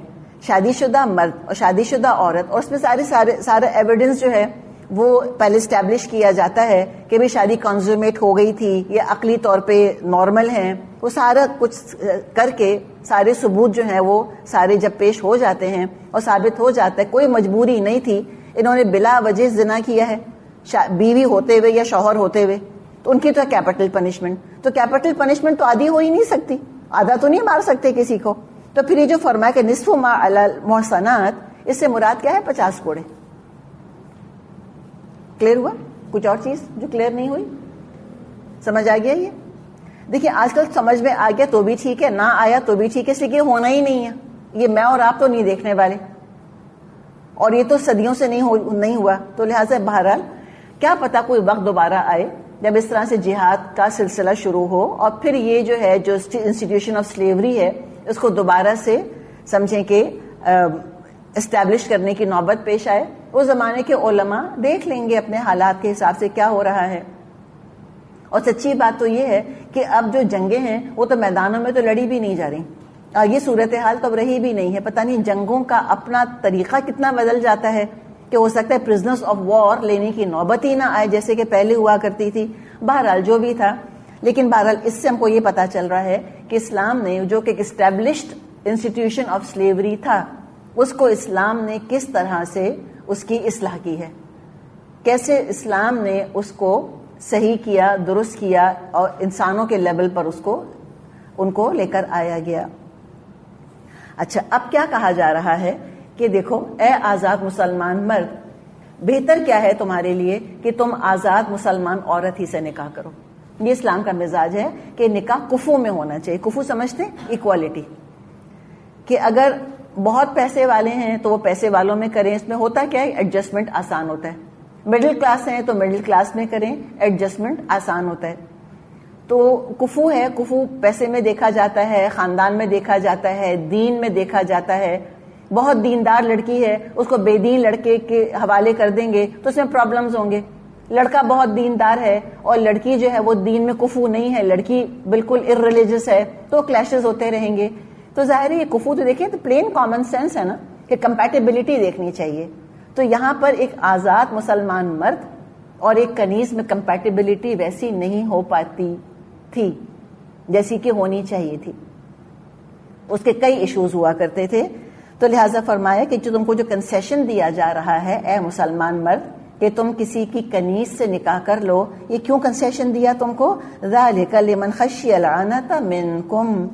شادی شدہ مرد اور شادی شدہ عورت، اور اس میں سارے ایویڈنس جو ہے وہ پہلے اسٹیبلش کیا جاتا ہے کہ بھی شادی کنزومیٹ ہو گئی تھی، یہ عقلی طور پہ نارمل ہیں، وہ سارا کچھ کر کے سارے ثبوت جو ہیں وہ سارے جب پیش ہو جاتے ہیں اور ثابت ہو جاتا ہے کوئی مجبوری نہیں تھی، انہوں نے بلا وجہ زنا کیا ہے بیوی ہوتے ہوئے یا شوہر ہوتے ہوئے، تو ان کی تو کیپٹل پنشمنٹ. تو کیپٹل پنشمنٹ تو آدھی ہو ہی نہیں سکتی، آدھا تو نہیں مار سکتے کسی کو. تو پھر یہ جو فرمایا کہ نصف ما علی المحصنات، اس سے مراد کیا ہے؟ 50 کوڑے. کلیئر ہوا؟ کچھ اور چیز جو کلیئر نہیں ہوئی؟ سمجھ آ گیا؟ یہ دیکھیے آج کل سمجھ میں آ گیا تو بھی ٹھیک ہے، نہ آیا تو بھی ٹھیک ہے، اس لیے کہ ہونا ہی نہیں ہے، یہ میں اور آپ تو نہیں دیکھنے والے، اور یہ تو صدیوں سے نہیں ہوا. تو لہٰذا بہرحال کیا پتا کوئی وقت دوبارہ آئے جب اس طرح سے جہاد کا سلسلہ شروع ہو، اور پھر یہ جو ہے جو انسٹیٹیوشن آف سلیوری ہے اس کو دوبارہ سے سمجھیں کہ اسٹیبلش کرنے کی نوبت پیش آئے. اس زمانے کے علماء دیکھ لیں گے اپنے حالات کے حساب سے کیا ہو رہا ہے. اور سچی بات تو یہ ہے کہ اب جو جنگیں ہیں وہ تو میدانوں میں تو لڑی بھی نہیں جا رہی، یہ صورتحال تو اب رہی بھی نہیں ہے. پتہ نہیں جنگوں کا اپنا طریقہ کتنا بدل جاتا ہے کہ ہو سکتا ہے پرزنرز آف وار لینے کی نوبت ہی نہ آئے جیسے کہ پہلے ہوا کرتی تھی. بہرحال جو بھی تھا، لیکن بہرحال اس سے ہم کو یہ پتا چل رہا ہے کہ اسلام نے جو کہ اسٹیبلشڈ انسٹیٹیوشن آف سلیوری تھا، اس کو اسلام نے کس طرح سے اس کی اصلاح کی ہے، کیسے اسلام نے اس کو صحیح کیا، درست کیا، اور انسانوں کے لیول پر ان کو لے کر آیا گیا. اچھا، اب کیا کہا جا رہا ہے کہ دیکھو اے آزاد مسلمان مرد، بہتر کیا ہے تمہارے لیے کہ تم آزاد مسلمان عورت ہی سے نکاح کرو. یہ اسلام کا مزاج ہے کہ نکاح کفو میں ہونا چاہیے. کفو سمجھتے ہیں؟ ایکوالٹی، کہ اگر بہت پیسے والے ہیں تو وہ پیسے والوں میں کریں. اس میں ہوتا کیا ہے، ایڈجسٹمنٹ آسان ہوتا ہے. مڈل کلاس ہیں تو مڈل کلاس میں کریں، ایڈجسٹمنٹ آسان ہوتا ہے. تو کفو ہے، کفو پیسے میں دیکھا جاتا ہے، خاندان میں دیکھا جاتا ہے، دین میں دیکھا جاتا ہے. بہت دیندار لڑکی ہے، اس کو بے دین لڑکے کے حوالے کر دیں گے تو اس میں پرابلمز ہوں گے. لڑکا بہت دیندار ہے اور لڑکی جو ہے وہ دین میں کفو نہیں ہے، لڑکی بالکل ارریلیجس ہے، تو کلیشز ہوتے رہیں گے. تو ظاہر ہے یہ کفو تو دیکھیں تو پلین کامن سینس ہے نا کہ کمپیٹیبلٹی دیکھنی چاہیے. تو یہاں پر ایک آزاد مسلمان مرد اور ایک کنیز میں کمپیٹیبلٹی ویسی نہیں ہو پاتی تھی جیسی کہ ہونی چاہیے تھی. اس کے کئی ایشوز ہوا کرتے تھے. تو لہٰذا فرمایا کہ جو تم کو جو کنسیشن دیا جا رہا ہے اے مسلمان مرد کہ تم کسی کی کنیز سے نکاح کر لو، یہ کیوں کنسیشن دیا تم کو؟ ذالک لمن خشی العنت منکم،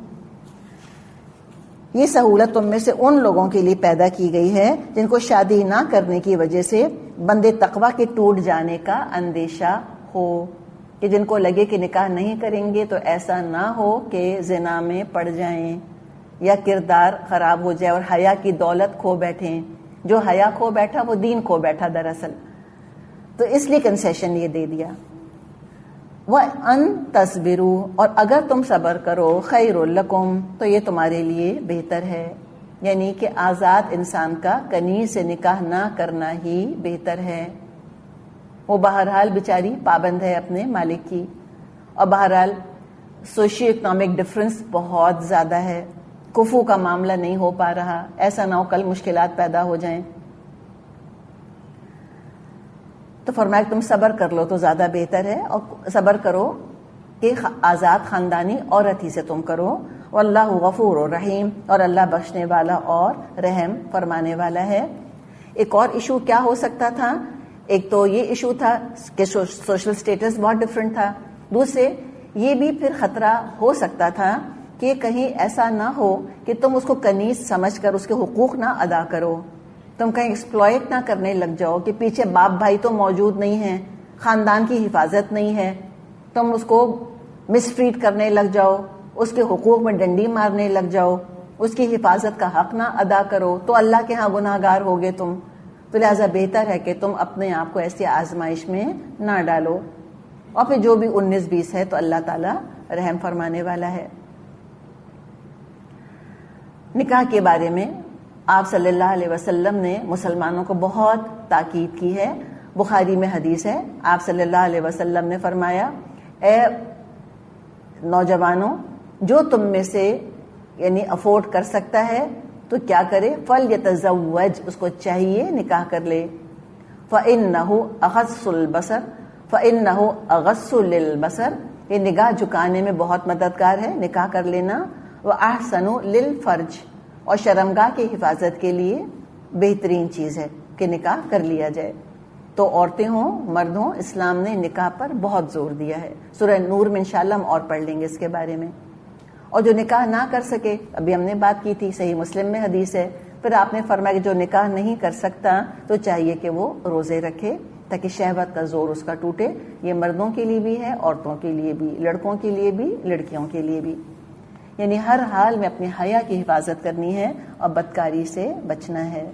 یہ سہولت تم میں سے ان لوگوں کے لیے پیدا کی گئی ہے جن کو شادی نہ کرنے کی وجہ سے بندے تقوی کے ٹوٹ جانے کا اندیشہ ہو، کہ جن کو لگے کہ نکاح نہیں کریں گے تو ایسا نہ ہو کہ زنا میں پڑ جائیں یا کردار خراب ہو جائے اور حیا کی دولت کھو بیٹھیں. جو حیا کھو بیٹھا وہ دین کھو بیٹھا دراصل. تو اس لیے کنسیشن یہ دے دیا. وَأَن تَصْبِرُوا، اور اگر تم صبر کرو، خَيْرٌ لَكُمْ، تو یہ تمہارے لیے بہتر ہے. یعنی کہ آزاد انسان کا کنیز سے نکاح نہ کرنا ہی بہتر ہے. وہ بہرحال بیچاری پابند ہے اپنے مالک کی، اور بہرحال سوشیو اکنامک ڈفرنس بہت زیادہ ہے. کفو کا معاملہ نہیں ہو پا رہا، ایسا نہ ہو کل مشکلات پیدا ہو جائیں. تو فرمایا کہ تم صبر کر لو تو زیادہ بہتر ہے، اور صبر کرو کہ آزاد خاندانی عورت ہی سے تم کرو. واللہ غفور رحیم، اور اللہ بخشنے والا اور رحم فرمانے والا ہے. ایک اور ایشو کیا ہو سکتا تھا؟ ایک تو یہ ایشو تھا کہ سوشل سٹیٹس بہت ڈفرینٹ تھا. دوسرے یہ بھی پھر خطرہ ہو سکتا تھا کہ کہیں ایسا نہ ہو کہ تم اس کو کنیز سمجھ کر اس کے حقوق نہ ادا کرو، تم کہیں ایکسپلوئٹ نہ کرنے لگ جاؤ کہ پیچھے باپ بھائی تو موجود نہیں ہیں، خاندان کی حفاظت نہیں ہے، تم اس کو مس ٹریٹ کرنے لگ جاؤ، اس کے حقوق میں ڈنڈی مارنے لگ جاؤ، اس کی حفاظت کا حق نہ ادا کرو، تو اللہ کے ہاں گناہ گار ہوگے تم. تو لہٰذا بہتر ہے کہ تم اپنے آپ کو ایسی آزمائش میں نہ ڈالو. اور پھر جو بھی 19-20 ہے تو اللہ تعالیٰ رحم فرمانے والا ہے. نکاح کے بارے میں آپ صلی اللہ علیہ وسلم نے مسلمانوں کو بہت تاکید کی ہے. بخاری میں حدیث ہے، آپ صلی اللہ علیہ وسلم نے فرمایا، اے نوجوانوں، جو تم میں سے یعنی افورڈ کر سکتا ہے تو کیا کرے؟ فَلْيَتَزَوَّجْ، اس کو چاہیے نکاح کر لے. فَإِنَّهُ أَغَضُّ الْبَصَرِ، فَإِنَّهُ أَغَضُّ لِلْبَصَرِ، یہ نگاہ جھکانے میں بہت مددگار ہے نکاح کر لینا. وَأَحْسَنُ لِلْفَرْجِ، اور شرمگاہ کی حفاظت کے لیے بہترین چیز ہے کہ نکاح کر لیا جائے. تو عورتیں ہوں مرد ہوں، اسلام نے نکاح پر بہت زور دیا ہے. سورہ نور میں انشاءاللہ ہم اور پڑھ لیں گے اس کے بارے میں. اور جو نکاح نہ کر سکے، ابھی ہم نے بات کی تھی، صحیح مسلم میں حدیث ہے، پھر آپ نے فرمایا کہ جو نکاح نہیں کر سکتا تو چاہیے کہ وہ روزے رکھے تاکہ شہوت کا زور اس کا ٹوٹے. یہ مردوں کے لیے بھی ہے، عورتوں کے لیے بھی، لڑکوں کے لیے بھی، لڑکیوں کے لیے بھی. یعنی ہر حال میں اپنے حیا کی حفاظت کرنی ہے اور بدکاری سے بچنا ہے.